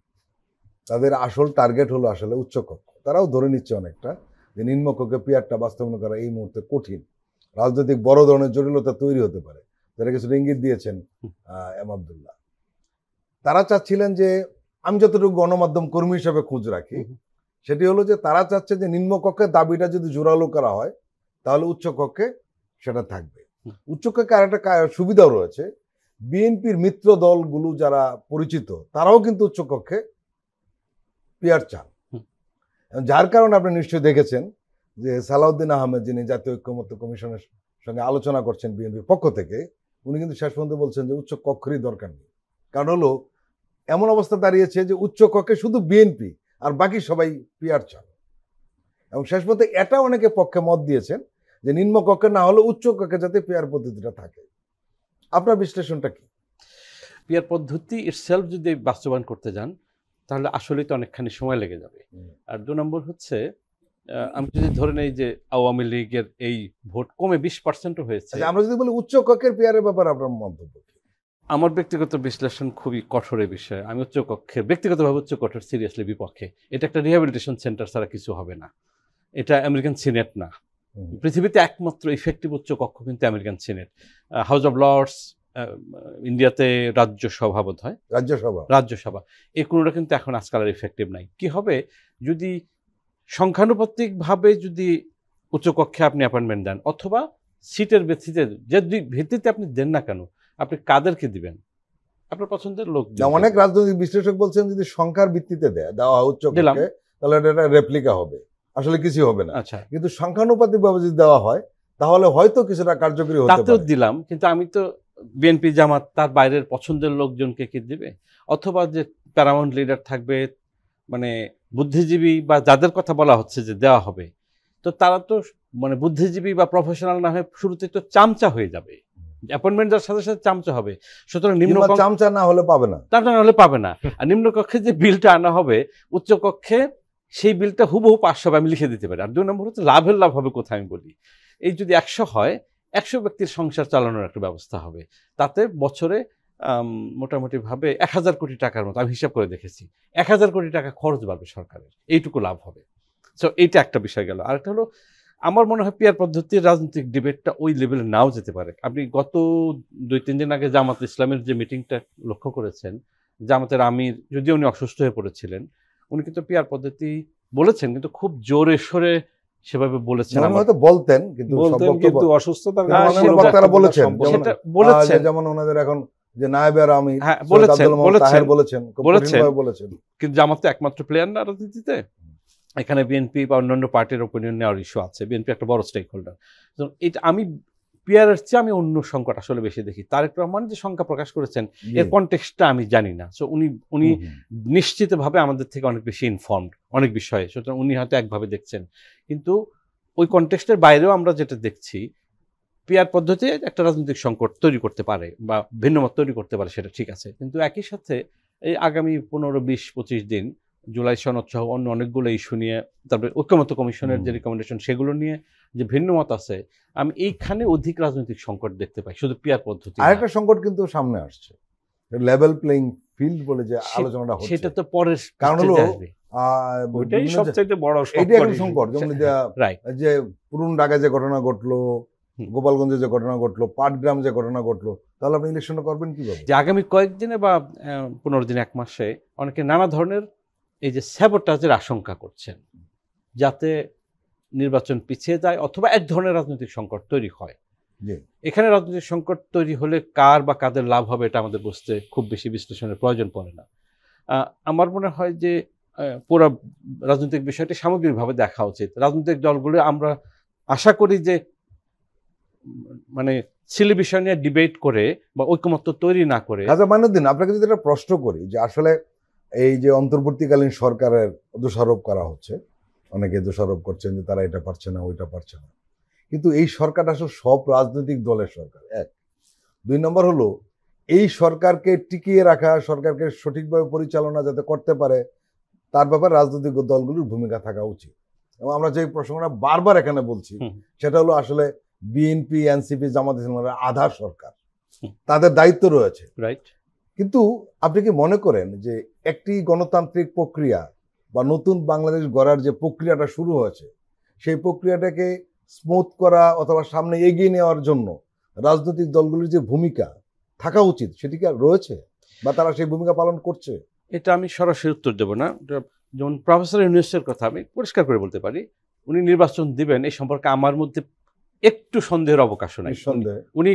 তাদের আসল টার্গেট হলো আসলে উচ্চকক্ষ। তারাও ধরে নিচ্ছে অনেকটা যে নিম্নকক্ষে পিআরটা বাস্তবায়ন করা এই মুহূর্তে কঠিন, রাজনৈতিক বড় ধরনের জটিলতা তৈরি হতে পারে। যারা কিছু ইঙ্গিত দিয়েছেন এম আব্দুল্লাহ, তারা চাচ্ছিলেন যে, আমি যতটুকু গণমাধ্যম কর্মী হিসাবে খোঁজ রাখি, সেটি হলো যে তারা চাচ্ছে যে নিম্নকক্ষের দাবিটা যদি জোরালো করা হয় তাহলে উচ্চকক্ষে সেটা থাকবে। উচ্চকক্ষে আরেকটা সুবিধাও রয়েছে, বিএনপির মিত্র দলগুলো যারা পরিচিত তারাও কিন্তু উচ্চকক্ষে পিআর চান, যার কারণে আপনি নিশ্চয়ই দেখেছেন যে সালাউদ্দিন আহমেদ, যিনি জাতীয় ঐক্যমত্য কমিশনের সঙ্গে আলোচনা করছেন বিএনপির পক্ষ থেকে, উনি কিন্তু শেষ পর্যন্ত বলছেন যে উচ্চ কক্ষেরই দরকার নেই। কারণ হলো এমন অবস্থা দাঁড়িয়েছে যে উচ্চ কক্ষে শুধু বিএনপি আর বাকি সবাই পিআর চান, এবং শেষ পর্যন্ত এটা অনেকে পক্ষে মত দিয়েছেন যে নিম্নকক্ষে না হলে উচ্চ কক্ষে যাতে পিআর পদ্ধতিটা থাকে। আপনার বিশ্লেষণটা কি? পিআর পদ্ধতি ইটসেলফ যদি বাস্তবায়ন করতে যান তাহলে আসলেই তো অনেকখানি সময় লেগে যাবে। আর 2 নম্বর হচ্ছে, আমি যদি ধরে নেই যে আওয়ামী লীগের এই ভোট কমে 20% হয়েছে, আমরা যদি বলি উচ্চ কক্ষের পিআরের ব্যাপারে আপনার মন্তব্য কি? আমার ব্যক্তিগত বিশ্লেষণ খুবই কঠোরের বিষয়। আমি উচ্চ কক্ষের ব্যক্তিগতভাবে উচ্চ কক্ষের সিরিয়াসলি বিপক্ষে। এটা একটা রিহ্যাবিলিটেশন সেন্টার ছাড়া কিছু হবে না। এটা আমেরিকান সিনেট না, পৃথিবীতে একমাত্র ইফেক্টিভ উচ্চ কক্ষ কিন্তু American senate. House of Lords ইন্ডিয়াতে রাজ্যসভা বোধ হয়, রাজ্যসভা, এই কোনোটা কিন্তু এখন আজকাল আর ইফেক্টিভ নাই। কি হবে যদি সংখ্যানুপাতিকভাবে যদি উচ্চকক্ষে আপনি অ্যাপয়েন্টমেন্ট দেন, অথবা সিটের ভিত্তিতে, যে ভিত্তিতে আপনি দেন না কেন, আপনি কাদেরকে দিবেন? আপনার পছন্দের লোক। অনেক রাজনৈতিক বিশ্লেষক বলছেন যদি সংখ্যার ভিত্তিতে দেওয়া উচ্চকক্ষে তাহলে এটা রেপ্লিকা হবে, আসলে কিছু হবে না। আচ্ছা, কিন্তু সংখ্যানুপাতিকভাবে যদি দেওয়া হয় তাহলে হয়তো কিছুটা কার্যকরী হতে পারে। তাতেও দিলাম, কিন্তু আমি তো বিএনপি জামাত তার বাইরের পছন্দের লোকজনকে কি দিবে? অথবা যে প্যারামাউন্ট লিডার থাকবে, মানে বুদ্ধিজীবী বা যাদের কথা বলা হচ্ছে যে দেওয়া হবে, তো তারা তো মানে বুদ্ধিজীবী বা প্রফেশনাল না হয়ে শুরুতে তো চামচা হয়ে যাবে, অ্যাপয়েন্টমেন্ট যার সাথে সাথে চামচা হবে। সুতরাং নিম্ন চামচা না হলে পাবে না, তা না হলে পাবে না। আর নিম্নকক্ষে যে বিলটা আনা হবে উচ্চকক্ষে, সেই বিলটা হুবহু 500 আমি লিখে দিতে পারি। আর 2 নম্বর হচ্ছে লাভের লাভ হবে কোথায় আমি বলি, এই যদি 100 হয়, 100 ব্যক্তির সংসার চালানোর একটা ব্যবস্থা হবে। তাতে বছরে মোটামুটি ভাবে 1000 কোটি টাকার মতো আমি হিসাব করে দেখেছি, 1000 কোটি টাকা খরচ বাড়বে সরকারের, এইটুকু লাভ হবে। সো এইটা একটা বিষয় গেল। আরেকটা হলো, আমার মনে হয় পিআর পদ্ধতির রাজনৈতিক ডিবেটটা ওই লেভেলে নাও যেতে পারে। আপনি গত 2-3 দিন আগে জামাত ইসলামের যে মিটিংটা লক্ষ্য করেছেন, জামাতের আমির, যদিও উনি অসুস্থ হয়ে পড়েছিলেন, উনি কিন্তু পিআর পদ্ধতি বলেছেন, কিন্তু খুব জোরে সোরে সেভাবে বলেছেন। হয়তো বলতেন কিন্তু অসুস্থতার কারণে বলেছেন, যেমন ওনাদের এখন যে নায়েবের আমির বলেছেন, কিন্তু জামাত তো একমাত্র প্লেয়ার না রাজনীতিতে। এখানে বিএনপি বা অন্যান্য পার্টির ওপিনিয়ন নেওয়ার ইস্যু আছে, বিএনপি একটা বড় স্টেক হোল্ডার। এটা আমি পিয়ারের চেয়ে আমি অন্য সংকট আসলে বেশি দেখি। তারেক রহমান যে সংখ্যা প্রকাশ করেছেন এর কনটেক্সটটা আমি জানি না, সো উনি নিশ্চিতভাবে আমাদের থেকে অনেক বেশি ইনফর্মড অনেক বিষয়ে, সুতরাং উনি হয়তো একভাবে দেখছেন, কিন্তু ওই কনটেক্সটের বাইরেও আমরা যেটা দেখছি পিয়ার পদ্ধতি একটা রাজনৈতিক সংকট তৈরি করতে পারে বা ভিন্নমত তৈরি করতে পারে, সেটা ঠিক আছে। কিন্তু একই সাথে এই আগামী 15-20-25 দিন জুলাই সনদ সহ অন্য অনেকগুলো ইস্যু নিয়ে, তারপরে ঐক্যমত্য কমিশনের যে রিকমেন্ডেশন সেগুলো নিয়ে যে ভিন্নমত আছে, আমি এইখানে অধিক রাজনৈতিক সংকট দেখতে পাই শুধু পিয়ার পদ্ধতি। আরেকটা সংকট কিন্তু সামনে আসছে, লেভেল প্লেইং ফিল্ড বলে যে আলোচনাটা হচ্ছে, সেটা তো পরের কারণ হলো ওইটাই সবচাইতে বড় সংকট। যেমন যে পুরুন ঢাকায় যে ঘটনা ঘটলো, গোপালগঞ্জে যে ঘটনা ঘটলো, পাটগ্রাম যে ঘটনা ঘটলো, তাহলে আপনি ইলেকশন করবেন কিভাবে? যে আগামী কয়েকদিনে বা 15 দিন 1 মাসে অনেকে নানা ধরনের এই যে স্যাবোটাজের আশঙ্কা করছেন, যাতে নির্বাচন পিছিয়ে যায় অথবা এক ধরনের রাজনৈতিক সংকট তৈরি হয়। এখানে রাজনৈতিক সংকট তৈরি হলে কার বা কাদের লাভ হবে এটা আমাদের বুঝতে খুব বেশি বিশ্লেষণের প্রয়োজন পড়ে না। আমার মনে হয় যে পুরো রাজনৈতিক বিষয়টি সামগ্রিকভাবে দেখা উচিত। রাজনৈতিক দলগুলো আমরা আশা করি যে মানে ছেলে বিষয় নিয়ে ডিবেট করে বা ঐকমত্য তৈরি না করে। খাজা মাইনুদ্দিন, আপনাকে যদি একটা প্রশ্ন করি যে আসলে এই যে অন্তর্বর্তীকালীন সরকারের দোষারোপ করা হচ্ছে, অনেকে দোষারোপ করছেন যে তারা এটা পারছে না ওইটা পারছে না, কিন্তু এই সরকারটা আসলে সব রাজনৈতিক দলের সরকার। 1, 2 নম্বর হলো এই সরকারকে টিকিয়ে রাখা, সরকারকে সঠিকভাবে পরিচালনা যাতে করতে পারে তার ব্যাপারে রাজনৈতিক দলগুলোর ভূমিকা থাকা উচিত। এবং আমরা যে প্রসঙ্গটা বারবার এখানে বলছি সেটা হলো আসলে বিএনপি, এনসিপি, জামাত ইসলামের আধা সরকার, তাদের দায়িত্ব রয়েছে, রাইট? কিন্তু আপনি কি মনে করেন যে একটি গণতান্ত্রিক প্রক্রিয়া বা নতুন বাংলাদেশ গড়ার যে প্রক্রিয়াটা শুরু হয়েছে, সেই প্রক্রিয়াটাকে স্মুথ করা অথবা সামনে এগিয়ে নেওয়ার জন্য রাজনৈতিক দলগুলির যে ভূমিকা থাকা উচিত সেটি কি আর রয়েছে বা তারা সেই ভূমিকা পালন করছে? এটা আমি সরাসরি উত্তর দেব না। যেমন প্রফেসর ইউনূসের কথা আমি পরিষ্কার করে বলতে পারি, উনি নির্বাচন দিবেন এই সম্পর্কে আমার মধ্যে একটু সন্দেহের অবকাশও নাই। উনি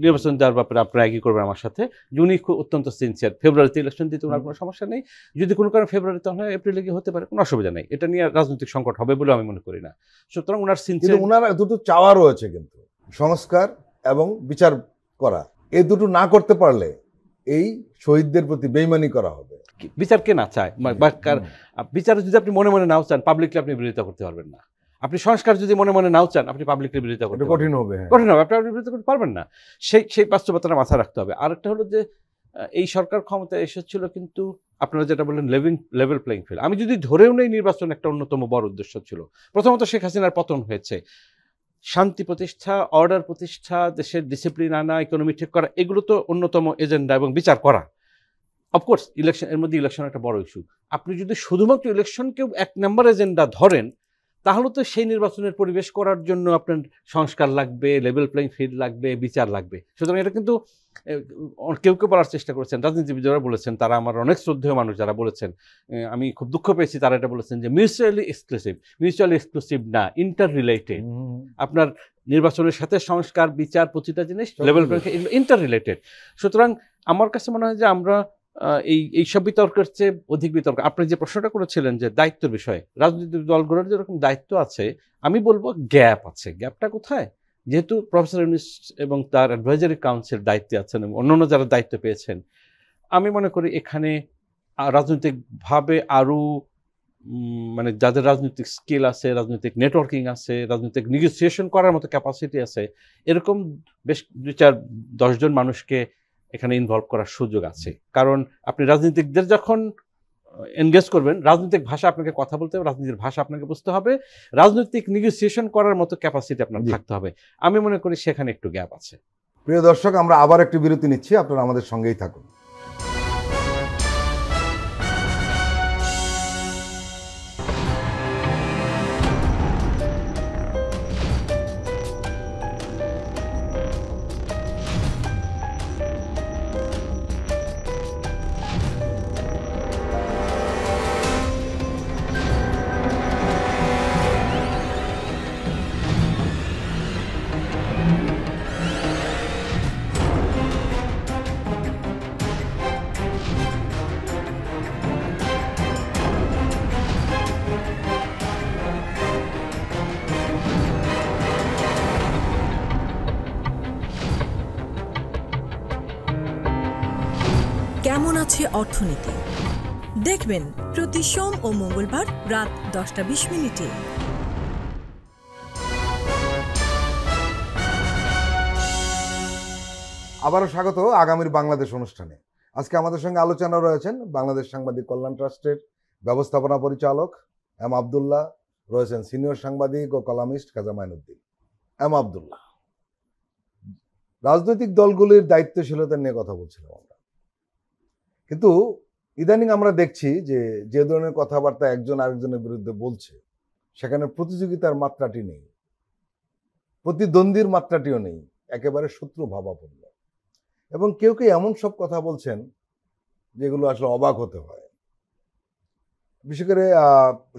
নির্বাচন দেওয়ার ব্যাপারে আপনারা একই করবেন আমার সাথে, যে উনি অত্যন্ত সিনসিয়ার। ফেব্রুয়ারিতে ইলেকশন দিতে ওনার কোনো সমস্যা নেই, যদি কোনো কারণে ফেব্রুয়ারিতে হয় এপ্রিলে গিয়ে হতে পারে, কোনো অসুবিধা নেই। এটা নিয়ে রাজনৈতিক সংকট হবে বলে আমি মনে করি না। সুতরাং ওনার সিনসিয়ার, ওনার দুটো চাওয়া রয়েছে, কিন্তু সংস্কার এবং বিচার করা, এই দুটো না করতে পারলে এই শহীদদের প্রতি বেইমানি করা হবে। বিচার কে না চায়, বিচার যদি আপনি মনে মনে নাও চান পাবলিকলি আপনি বিরোধিতা করতে পারবেন না। আপনি সংস্কার যদি মনে মনে নাও চান আপনি পাবলিকলি বিরোধিতা করতে কঠিন হবে, আপনি বিরোধিতা করতে পারবেন না। সেই বাস্তবতাটা মাথায় রাখতে হবে। আরেকটা হলো যে এই সরকার ক্ষমতায় এসেছিল কিন্তু আপনারা যেটা বললেন লেভেল প্লেইং ফিল্ড, আমি যদি ধরেও নেই নির্বাচন একটা অন্যতম বড় উদ্দেশ্য ছিল। প্রথমত শেখ হাসিনার পতন হয়েছে, শান্তি প্রতিষ্ঠা, অর্ডার প্রতিষ্ঠা, দেশের ডিসিপ্লিন আনা, ইকোনমি ঠিক করা, এগুলো তো অন্যতম এজেন্ডা, এবং বিচার করা। অফকোর্স ইলেকশন, এর মধ্যে ইলেকশন একটা বড় ইস্যু। আপনি যদি শুধুমাত্র ইলেকশনকেও 1 নম্বর এজেন্ডা ধরেন তাহলে তো সেই নির্বাচনের পরিবেশ করার জন্য আপনার সংস্কার লাগবে, লেভেল প্লেইং ফিল্ড লাগবে, বিচার লাগবে। সুতরাং এটা কিন্তু কেউ বলার চেষ্টা করেছেন, রাজনীতিবিদরা বলেছেন, তারা আমার অনেক শ্রদ্ধেয় মানুষ যারা বলেছেন, আমি খুব দুঃখ পেয়েছি তারা এটা বলেছেন যে মিউচুয়ালি এক্সক্লুসিভ না, ইন্টার রিলেটেড। আপনার নির্বাচনের সাথে সংস্কার, বিচার, প্রতিটা জিনিস level playing field inter related. সুতরাং আমার কাছে মনে হয় যে আমরা এইসব বিতর্কের চেয়ে অধিক বিতর্ক, আপনি যে প্রশ্নটা করেছিলেন যে দায়িত্বের বিষয়ে, রাজনৈতিক দলগুলোর যেরকম দায়িত্ব আছে, আমি বলবো গ্যাপ আছে। গ্যাপটা কোথায়? যেহেতু প্রফেসর ইউনূস এবং তার অ্যাডভাইজারি কাউন্সিল দায়িত্বে আছেন এবং অন্যান্য যারা দায়িত্ব পেয়েছেন, আমি মনে করি এখানে রাজনৈতিকভাবে আরও মানে যাদের রাজনৈতিক স্কিল আছে, রাজনৈতিক নেটওয়ার্কিং আছে, রাজনৈতিক নেগোসিয়েশন করার মতো ক্যাপাসিটি আছে, এরকম বেশ 2-4-10 জন মানুষকে এখানে ইনভলভ করার সুযোগ আছে। কারণ আপনি রাজনীতিকদের যখন এনগেজ করবেন, রাজনৈতিক ভাষা আপনাকে কথা বলতে হবে, রাজনীতির ভাষা আপনাকে বুঝতে হবে, রাজনৈতিক নেগোসিয়েশন করার মতো ক্যাপাসিটি আপনার থাকতে হবে। আমি মনে করি সেখানে একটু গ্যাপ আছে। প্রিয় দর্শক, আমরা আবার একটু বিরতি নিচ্ছি, আপনারা আমাদের সঙ্গেই থাকুন। কেমন আছে অর্থনীতি দেখবেন প্রতি সোম ও মঙ্গলবার রাত 10:20 আবারও স্বাগত আগামীর বাংলাদেশ অনুষ্ঠানে। আজকে আমাদের সঙ্গে আলোচনা রয়েছেন বাংলাদেশ সাংবাদিক কল্যাণ ট্রাস্টের ব্যবস্থাপনা পরিচালক এম আবদুল্লাহ, রয়েছেন সিনিয়র সাংবাদিক ও কলামিস্ট খাজা মাইনুদ্দিন। এম আবদুল্লাহ, রাজনৈতিক দলগুলির দায়িত্বশীলতা নিয়ে কথা বলছিলাম আমরা, কিন্তু ইদানিং আমরা দেখছি যে ধরনের কথাবার্তা একজন আরেকজনের বিরুদ্ধে বলছে, সেখানে প্রতিযোগিতার মাত্রাটি নেই, প্রতিদ্বন্দ্বীর মাত্রাটিও নেই, একেবারে শত্রু ভাবাপন্ন। এবং কেউ কেউ এমন সব কথা বলছেন যেগুলো আসলে অবাক হতে হয়। বিশেষ করে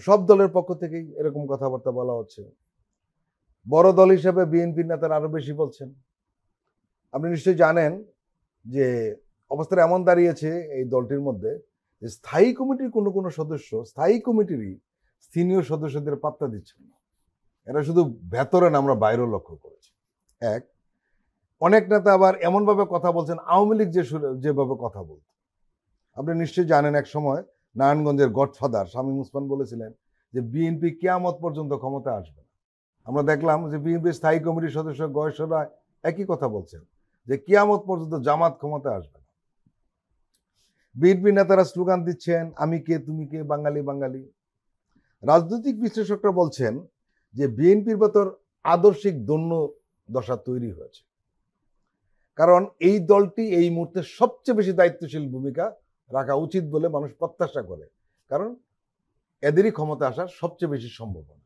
সব দলের পক্ষ থেকেই এরকম কথাবার্তা বলা হচ্ছে। বড় দল হিসেবে বিএনপির নেতারা আরো বেশি বলছেন। আপনি নিশ্চয়ই জানেন যে অবস্থাটা এমন দাঁড়িয়েছে এই দলটির মধ্যে যে স্থায়ী কমিটির কোনো সদস্য স্থায়ী কমিটিরই সিনিয়র সদস্যদের পাত্তা দিচ্ছেন না। এরা শুধু ভেতরে না, আমরা বাইরেও লক্ষ্য করেছি। এক, অনেক নেতা আবার এমনভাবে কথা বলছেন আওয়ামী লীগ যেভাবে কথা বলত। আপনি নিশ্চয়ই জানেন এক সময় নারায়ণগঞ্জের গডফাদার শামীম ওসমান বলেছিলেন যে বিএনপি কিয়ামত পর্যন্ত ক্ষমতায় আসবে না। আমরা দেখলাম যে বিএনপির স্থায়ী কমিটির সদস্য গয়েশ্বরা একই কথা বলছেন যে কিয়ামত পর্যন্ত জামাত ক্ষমতায় আসবে না। বিএনপি নেতারা স্লোগান দিচ্ছেন আমি কে তুমি কে, বাঙালি বাঙালি। রাজনৈতিক বিশ্লেষকরা বলছেন যে বিএনপির ভেতর আদর্শিক দৈন্য দশা তৈরি হয়েছে, কারণ এই দলটি এই মুহূর্তে সবচেয়ে বেশি দায়িত্বশীল ভূমিকা রাখা উচিত বলে মানুষ প্রত্যাশা করে, কারণ এদেরই ক্ষমতা আসার সবচেয়ে বেশি সম্ভাবনা।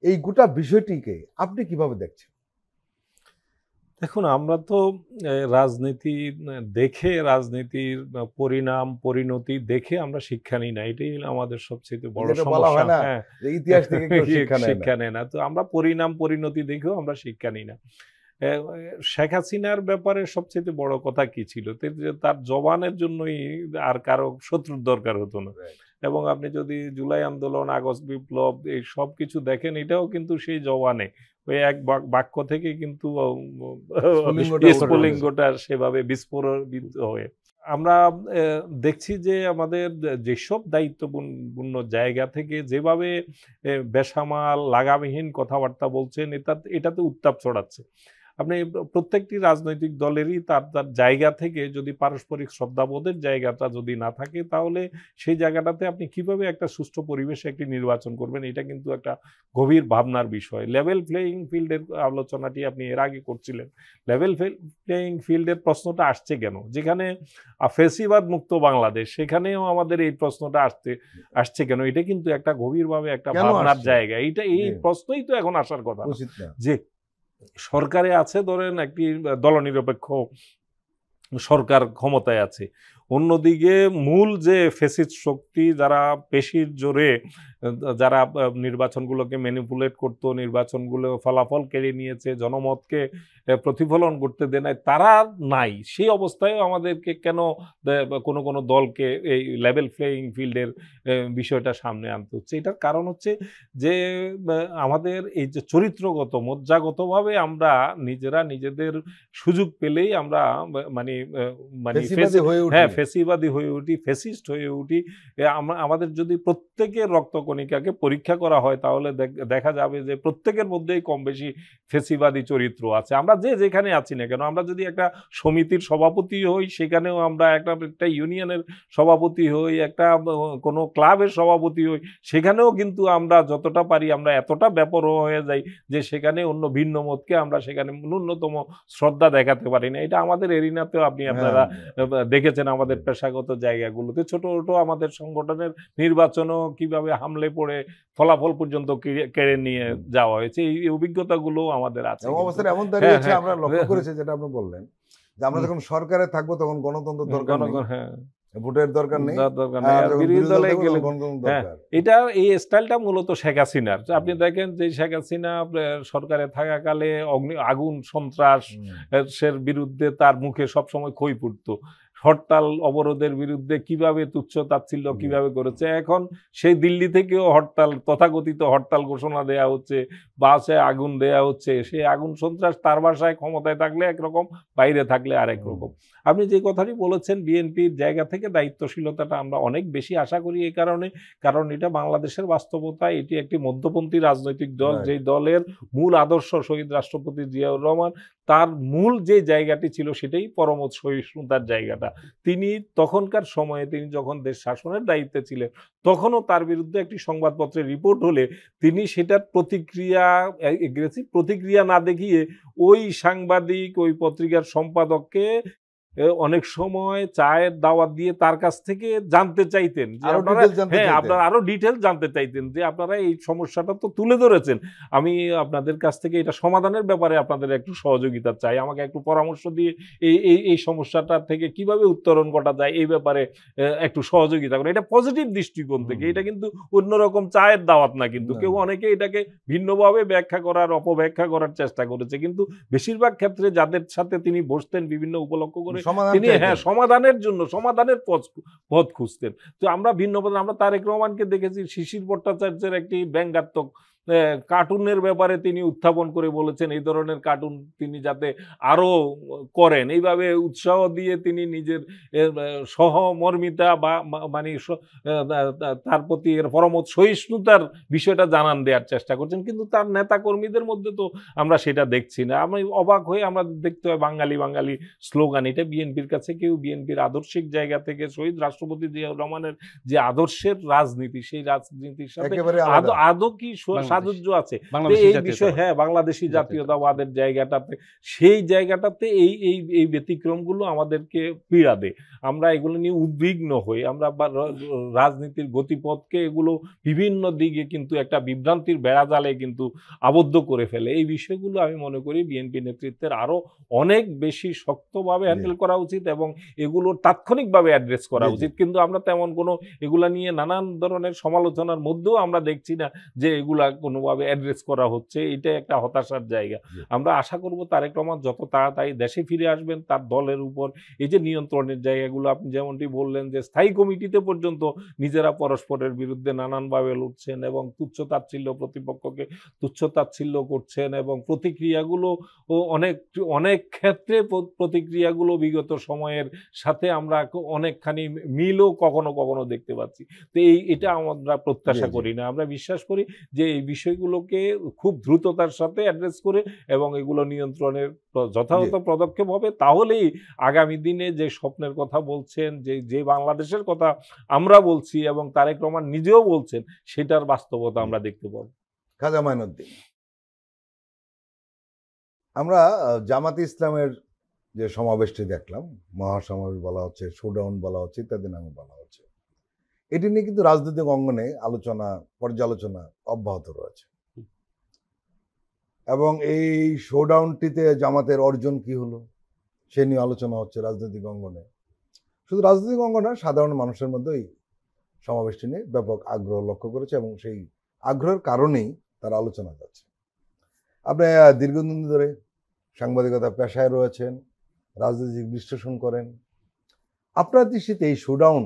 এই গোটা বিষয়টিকে আপনি কিভাবে দেখছেন? দেখুন, আমরা তো রাজনীতি দেখে, রাজনীতির পরিণাম পরিণতি দেখে আমরা শিক্ষা নিই না, এটাই আমাদের সবচেয়ে বড় সমস্যা। হ্যাঁ, ইতিহাস থেকে শিক্ষা নেয় না, তো আমরা পরিণাম পরিণতি দেখেও আমরা শিক্ষা নিই না। শেখ হাসিনার ব্যাপারে সবচেয়ে বড় কথা কি ছিল, তার জবানের জন্যই আর কারো শত্রুর দরকার হতো না। এবং আপনি যদি জুলাই আন্দোলন, আগস্ট বিপ্লব, এই সব কিছু দেখেন, এটাও কিন্তু সেই জবানে ওই এক বাক্য থেকে কিন্তু স্ফুলিঙ্গটা সেভাবে বিস্ফোরিত হয়ে। আমরা দেখছি যে আমাদের যেসব দায়িত্বপূর্ণ জায়গা থেকে যেভাবে বেসামাল লাগামহীন কথাবার্তা বলছেন, এটাতে উত্তাপ ছড়াচ্ছে। আপনি প্রত্যেকটি রাজনৈতিক দলেরই তার জায়গা থেকে যদি পারস্পরিক শ্রদ্ধাবোধের জায়গাটা যদি না থাকে, তাহলে সেই জায়গাটাতে আপনি কিভাবে একটা সুষ্ঠু পরিবেশে একটি নির্বাচন করবেন, এটা কিন্তু একটা গভীর ভাবনার বিষয়। লেভেল প্লেয়িং ফিল্ডের আলোচনাটি আপনি এর আগে করছিলেন। লেভেল প্লেয়িং ফিল্ডের প্রশ্নটা আসছে কেন? যেখানে ফ্যাসিবাদ মুক্ত বাংলাদেশ, সেখানেও আমাদের এই প্রশ্নটা আসছে কেন? এটা কিন্তু একটা গভীরভাবে একটা ভাবনার জায়গা। এই প্রশ্নই তো এখন আসার কথা, যে সরকারে আছে, ধরেন একটি দলনিরপেক্ষ সরকার ক্ষমতায় আছে, অন্যদিকে মূল যে ফ্যাসিস্ট শক্তি যারা পেশির জোরে যারা নির্বাচনগুলোকে ম্যানিপুলেট করতো, নির্বাচনগুলো ফলাফল কেড়ে নিয়েছে, জনমতকে প্রতিফলন করতে দেয় নাই, তারা নাই। সেই অবস্থায় আমাদেরকে কেন কোনো দলকে এই লেভেল প্লেয়িং ফিল্ডের বিষয়টা সামনে আনতে হচ্ছে? এটার কারণ হচ্ছে যে আমাদের এই যে চরিত্রগত মজ্জাগতভাবে আমরা নিজেরা নিজেদের সুযোগ পেলেই আমরা ফ্যাসিবাদী হয়ে উঠি, ফ্যাসিস্ট হয়ে উঠি। আমাদের যদি প্রত্যেকের রক্তকণিকাকে পরীক্ষা করা হয়, তাহলে দেখা যাবে যে প্রত্যেকের মধ্যেই কম বেশি ফ্যাসিবাদী চরিত্র আছে। আমরা যেখানে আছি না কেন, আমরা যদি একটা সমিতির সভাপতি হই, সেখানেও আমরা একটা ইউনিয়নের সভাপতি হই, একটা কোনো ক্লাবের সভাপতি হই, সেখানেও কিন্তু আমরা যতটা পারি আমরা এতটা বেপরোয়া হয়ে যাই যে সেখানে অন্য ভিন্ন মতকে আমরা সেখানে ন্যূনতম শ্রদ্ধা দেখাতে পারি না। এটা আমাদের এরিনাতেও আপনারা দেখেছেন, আমাদের পেশাগত জায়গাগুলোতে ছোট ছোট আমাদের সংগঠনের নির্বাচনও কিভাবে হামলে পড়ে ফলাফল পর্যন্ত কেড়ে নিয়ে যাওয়া হয়েছে। এই অভিজ্ঞতাগুলো আমাদের আছে। অবস্থা এমন দাঁড়িয়েছে, আমরা লক্ষ্য করেছি, যেটা আপনি বললেন যে আমরা যখন সরকারে থাকবো তখন গণতন্ত্র দরকার নেই, ভোটের দরকার নেই, বিরোধী দলে গেলে। এটা এই স্টাইলটা মূলত শেখ হাসিনার। আপনি দেখেন যে শেখ হাসিনা সরকারে থাকাকালে আগুন সন্ত্রাসের বিরুদ্ধে তার মুখে সবসময় খই ফুটতো। হরতাল অবরোধের বিরুদ্ধে কিভাবে তুচ্ছ তাচ্ছিল্য কিভাবে করেছে। এখন সেই দিল্লি থেকেও হরতাল, তথাকথিত হরতাল ঘোষণা দেয়া হচ্ছে, বাসে আগুন দেয়া হচ্ছে। সেই আগুন সন্ত্রাস তার বাসায় ক্ষমতায় থাকলে একরকম, বাইরে থাকলে আরেক রকম। আপনি যে কথাটি বলেছেন, বিএনপির জায়গা থেকে দায়িত্বশীলতাটা আমরা অনেক বেশি আশা করি এই কারণে, কারণ এটা বাংলাদেশের বাস্তবতা। এটি একটি মধ্যপন্থী রাজনৈতিক দল, যেই দলের মূল আদর্শ শহীদ রাষ্ট্রপতি জিয়াউর রহমান, তার মূল যে জায়গাটি ছিল সেটাই পরমত সহিষ্ণুতার জায়গাটা। তিনি তখনকার সময়ে, তিনি যখন দেশ শাসনের দায়িত্বে ছিলেন, তখনও তার বিরুদ্ধে একটি সংবাদপত্রে রিপোর্ট হলে তিনি সেটার প্রতিক্রিয়া না দেখিয়ে ওই সাংবাদিক, ওই পত্রিকার সম্পাদককে অনেক সময় চায়ের দাওয়াত দিয়ে তার কাছ থেকে জানতে চাইতেন যে আপনারা আরো ডিটেল জানতে চাইতেন যে আপনারা এই সমস্যাটা তো তুলে ধরেছেন, আমি আপনাদের কাছ থেকে এটা সমাধানের ব্যাপারে আপনাদের একটু সহযোগিতা চাই, আমাকে একটু পরামর্শ দিয়ে এই সমস্যাটা থেকে কিভাবে উত্তরণ ঘটা যায় এই ব্যাপারে একটু সহযোগিতা করেন। এটা পজিটিভ দৃষ্টিকোণ থেকে, এটা কিন্তু অন্যরকম চায়ের দাওয়াত না। কিন্তু কেউ অনেকে এটাকে ভিন্নভাবে ব্যাখ্যা করার, অপব্যাখ্যা করার চেষ্টা করেছে। কিন্তু বেশিরভাগ ক্ষেত্রে যাদের সাথে তিনি বসতেন বিভিন্ন উপলক্ষ করে, তিনি সমাধানের জন্য সমাধানের পথ খুঁজতেন। তো আমরা ভিন্ন পথে, আমরা তারেক রহমানকে দেখেছি শিশির ভট্টাচার্যের একটি ব্যঙ্গাত্মক কার্টুনের ব্যাপারে তিনি উত্থাপন করে বলেছেন এই ধরনের কার্টুন তিনি যাতে আরো করেন, এইভাবে উৎসাহ দিয়ে তিনি নিজের সহমর্মিতা বা মানে তার প্রতি পরমত সহিষ্ণুতার বিষয়টা জানান দেওয়ার চেষ্টা করছেন। কিন্তু তার নেতা কর্মীদের মধ্যে তো আমরা সেটা দেখছি না। আমি অবাক হয়ে আমরা দেখতে হয় বাঙালি বাঙালি স্লোগান, এটা বিএনপির কাছে কেউ বিএনপির আদর্শিক জায়গা থেকে শহীদ রাষ্ট্রপতি জিয়াউর রহমানের যে আদর্শের রাজনীতি, সেই রাজনীতির সাথে আদৌ কি সাদুর্য আছে এই বিষয়ে? হ্যাঁ, বাংলাদেশি জাতীয়তাবাদের জায়গাটাতে, সেই জায়গাটাতে এই ব্যতিক্রমগুলো আমাদেরকে পীড়া দেয়। আমরা এগুলো নিয়ে উদ্বিগ্ন হই। আমরা রাজনীতির গতিপথকে এগুলো বিভিন্ন দিকে কিন্তু একটা বিভ্রান্তির বেড়াজালে কিন্তু আবদ্ধ করে ফেলে। এই বিষয়গুলো আমি মনে করি বিএনপি নেতৃত্বের আরো অনেক বেশি শক্তভাবে হ্যান্ডেল করা উচিত এবং এগুলো তাৎক্ষণিকভাবে অ্যাড্রেস করা উচিত। কিন্তু আমরা তেমন কোনো এগুলা নিয়ে নানান ধরনের সমালোচনার মধ্যেও আমরা দেখছি না যে এগুলা কোনোভাবে অ্যাড্রেস করা হচ্ছে। এটা একটা হতাশার জায়গা। আমরা আশা করব তারেক রহমান যত তাড়াতাড়ি দেশে ফিরে আসবেন, তার দলের উপর এই যে নিয়ন্ত্রণের জায়গাগুলো আপনি যেমনটি বললেন যে স্থায়ী কমিটিতে পর্যন্ত নিজেরা পরস্পরের বিরুদ্ধে নানানভাবে লড়ছেন এবং তুচ্ছ-তাচ্ছিল্য, প্রতিপক্ষকে তুচ্ছ-তাচ্ছিল্য করছেন এবং প্রতিক্রিয়াগুলো অনেক ক্ষেত্রে প্রতিক্রিয়াগুলো বিগত সময়ের সাথে আমরা অনেকখানি মিলও কখনো কখনো দেখতে পাচ্ছি। তো এটা আমরা প্রত্যাশা করি না। আমরা বিশ্বাস করি যে এই বিষয়গুলোকে খুব দ্রুততার সাথে অ্যাড্রেস করে এবং এগুলো নিয়ন্ত্রণের যথাযথ পদক্ষেপ হবে, তাহলেই আগামী দিনে যে স্বপ্নের কথা বলছেন, যে বাংলাদেশের কথা আমরা বলছি এবং তারেক রহমান নিজেও বলছেন, সেটার বাস্তবতা আমরা দেখতে পাবো। খাজা মাইনুদ্দিন, আমরা জামাতে ইসলামের যে সমাবেশটি দেখলাম, মহাসমাবেশ বলা হচ্ছে, শোডাউন বলা হচ্ছে, ইত্যাদি নামে বলা হচ্ছে, এটি নিয়ে কিন্তু রাজনৈতিক অঙ্গনে আলোচনা, পর্যালোচনা অব্যাহত রয়েছে এবং এই শোডাউনটিতে জামাতের অর্জন কি হলো সে নিয়ে আলোচনা হচ্ছে রাজনৈতিক অঙ্গনে। শুধু রাজনৈতিক অঙ্গনে, সাধারণ মানুষের মধ্যেই সমাবেশটি নিয়ে ব্যাপক আগ্রহ লক্ষ্য করেছে এবং সেই আগ্রহের কারণেই তার আলোচনা যাচ্ছে। আপনি দীর্ঘদিন ধরে সাংবাদিকতা পেশায় রয়েছেন, রাজনৈতিক বিশ্লেষণ করেন, আপনার দৃষ্টিতে এই শোডাউন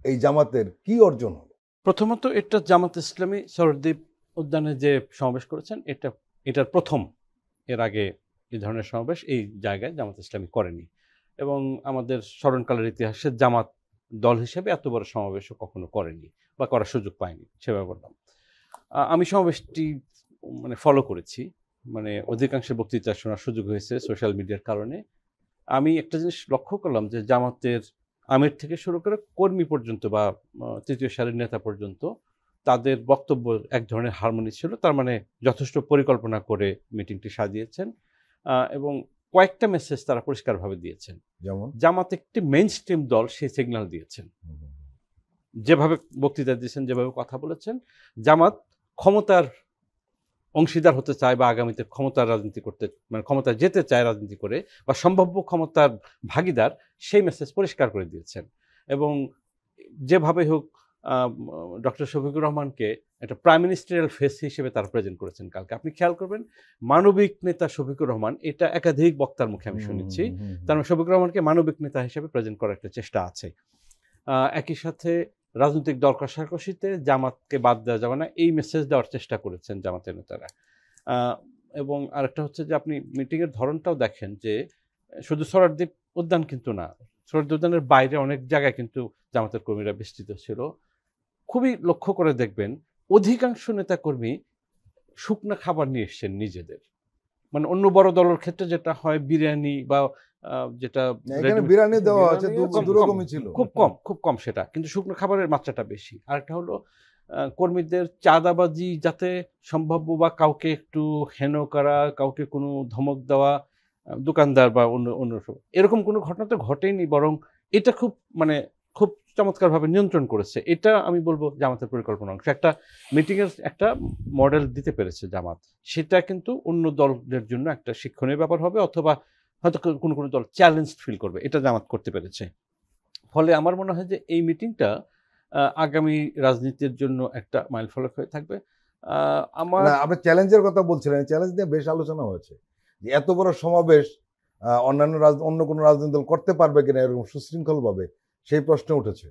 এই জামাতের কি অর্জন হলো? প্রথমত এটা জামাত ইসলামী শরদ্বীপ উদ্যানে যে সমাবেশ করেছেন, এটার প্রথম। এর আগে এই ধরনের সমাবেশ এই জায়গায় জামাত ইসলামী করেনি এবং আমাদের স্মরণকালের ইতিহাসে জামাত দল হিসেবে এত বড় সমাবেশও কখনো করেনি বা করার সুযোগ পায়নি, সেভাবে বললাম। আমি সমাবেশটি ফলো করেছি, অধিকাংশ বক্তৃতা শোনার সুযোগ হয়েছে সোশ্যাল মিডিয়ার কারণে। আমি একটা জিনিস লক্ষ্য করলাম যে জামাতের আমির থেকে শুরু করে কর্মী পর্যন্ত বা তৃতীয় সারির নেতা পর্যন্ত তাদের বক্তব্য এক ধরনের হারমোনি ছিল। তার যথেষ্ট পরিকল্পনা করে মিটিংটি সাজিয়েছেন এবং কয়েকটা মেসেজ তারা পরিষ্কারভাবে দিয়েছেন। যেমন জামাত একটি মেইন স্ট্রিম দল, সেই সিগন্যাল দিয়েছেন। যেভাবে বক্তৃতা দিয়েছেন, যেভাবে কথা বলেছেন, জামাত ক্ষমতার অংশীদার হতে চায় বা আগামীতে ক্ষমতার রাজনীতি করতে, ক্ষমতা যেতে চায় রাজনীতি করে, বা সম্ভাব্য ক্ষমতার ভাগিদার, সেই মেসেজ পরিষ্কার করে দিয়েছেন। এবং যেভাবে হোক ডক্টর শফিকুর রহমানকে একটা প্রাইম মিনিস্টারিয়াল ফেস হিসেবে তারা প্রেজেন্ট করেছেন কালকে। আপনি খেয়াল করবেন মানবিক নেতা শফিকুর রহমান, এটা একাধিক বক্তার মুখে আমি শুনেছি, তার মানে শফিকুর রহমানকে মানবিক নেতা হিসেবে প্রেজেন্ট করার একটা চেষ্টা আছে। একই সাথে রাজনৈতিক দর কষাকষিতে জামাতকে বাদ দেওয়া যাবে না, এই মেসেজ দেওয়ার চেষ্টা করেছেন জামাতের নেতারা। এবং আরেকটা হচ্ছে যে আপনি মিটিংয়ের ধরনটাও দেখেন যে শুধু সোহরাওয়ার্দী উদ্যান কিন্তু না, সোহরাওয়ার্দী উদ্যানের বাইরে অনেক জায়গায় কিন্তু জামাতের কর্মীরা বিস্তৃত ছিল। খুবই লক্ষ্য করে দেখবেন অধিকাংশ নেতাকর্মী শুকনো খাবার নিয়ে এসছেন নিজেদের, মানে অন্য বড় দলের ক্ষেত্রে যেটা হয় বিরিয়ানি বা যেটা বিরিয়ানি দেওয়া হচ্ছে দুরকমই ছিল, খুব কম সেটা, কিন্তু শুকনো খাবারের মাত্রাটা বেশি। আরেকটা হলো কর্মীদের চাঁদাবাজি যাতে সম্ভাব্য বা কাউকে একটু হেন করা, কাউকে কোনো ধমক দেওয়া, দোকানদার বা অন্য এরকম কোনো ঘটনা তো ঘটেনি, বরং এটা খুব খুব চমৎকারভাবে নিয়ন্ত্রণ করেছে। এটা আমি বলবো জামাতের পরিকল্পনা অংশ। একটা মিটিংয়ের একটা মডেল দিতে পেরেছে জামাত, সেটা কিন্তু অন্য দলের জন্য একটা শিক্ষণীয় ব্যাপার হবে, অথবা হয়তো কোনো কোনো দল চ্যালেঞ্জ ফিল করবে, এটা জামাত করতে পেরেছে। ফলে আমার মনে হয় যে এই মিটিংটা আগামী রাজনীতির জন্য একটা মাইলফলক হয়ে থাকবে। আপনি চ্যালেঞ্জের কথা বলছিলেন, চ্যালেঞ্জ নিয়ে বেশ আলোচনা হয়েছে যে এত বড় সমাবেশ অন্য কোনো রাজনৈতিক দল করতে পারবে কিনা এরকম সুশৃঙ্খলভাবে, সেই প্রশ্ন উঠেছে।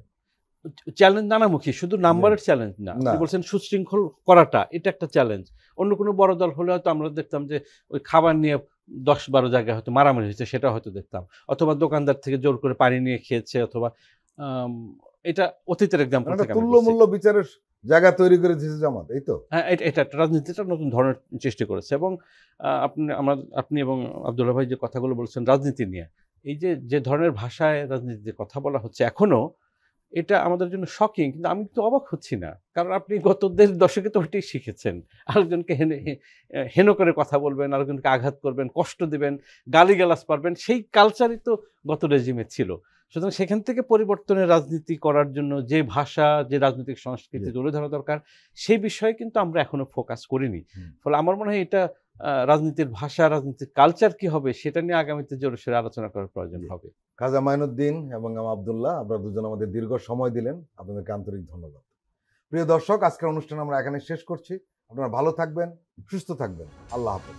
চ্যালেঞ্জ নানামুখী, শুধু নাম্বারের চ্যালেঞ্জ না, আপনি বলছেন সুশৃঙ্খল করাটা, এটা একটা চ্যালেঞ্জ। অন্য কোনো বড় দল হলে হয়তো আমরা দেখতাম যে ওই খাবার নিয়ে 10-12 জায়গায় হয়তো মারামারি হয়েছে, সেটা হয়তো দেখতাম, অথবা দোকানদার থেকে জোর করে পানি নিয়ে খেয়েছে, অথবা এটা অতীতের এক্সাম্পল থেকে তুল্যমূল্য বিচারের জায়গা তৈরি করে দিয়েছে জামাত, এই তো। হ্যাঁ, এটা রাজনীতিটা নতুন ধরনের সৃষ্টি করেছে। এবং আপনি এবং আব্দুল্লাহ ভাই যে কথাগুলো বলছেন রাজনীতি নিয়ে, এই যে ধরনের ভাষায় রাজনীতিতে কথা বলা হচ্ছে এখনো, এটা আমাদের জন্য শকিং, কিন্তু আমি তো অবাক হচ্ছি না, কারণ আপনি গত 1.5 দশকে তো ওইটাই শিখেছেন। আরেকজনকে হেন করে কথা বলবেন, আরেকজনকে আঘাত করবেন, কষ্ট দেবেন, গালিগালাজ পারবেন, সেই কালচারই তো গত রেজিমে ছিল। সুতরাং সেখান থেকে পরিবর্তনের রাজনীতি করার জন্য যে ভাষা, যে রাজনৈতিক সংস্কৃতি তুলে ধরা দরকার, সেই বিষয়ে কিন্তু আমরা এখনো ফোকাস করিনি। ফলে আমার মনে হয় এটা রাজনীতির ভাষা, রাজনীতির কালচার কি হবে, সেটা নিয়ে আগামীতে জোরসোরে আলোচনা করার প্রয়োজন হবে। খাজা মাইনুদ্দিন এবং আব্দুল্লাহ, আপনারা দুজন আমাদের দীর্ঘ সময় দিলেন, আপনাদেরকে আন্তরিক ধন্যবাদ। প্রিয় দর্শক, আজকের অনুষ্ঠান আমরা এখানে শেষ করছি। আপনারা ভালো থাকবেন, সুস্থ থাকবেন। আল্লাহ হাফেজ।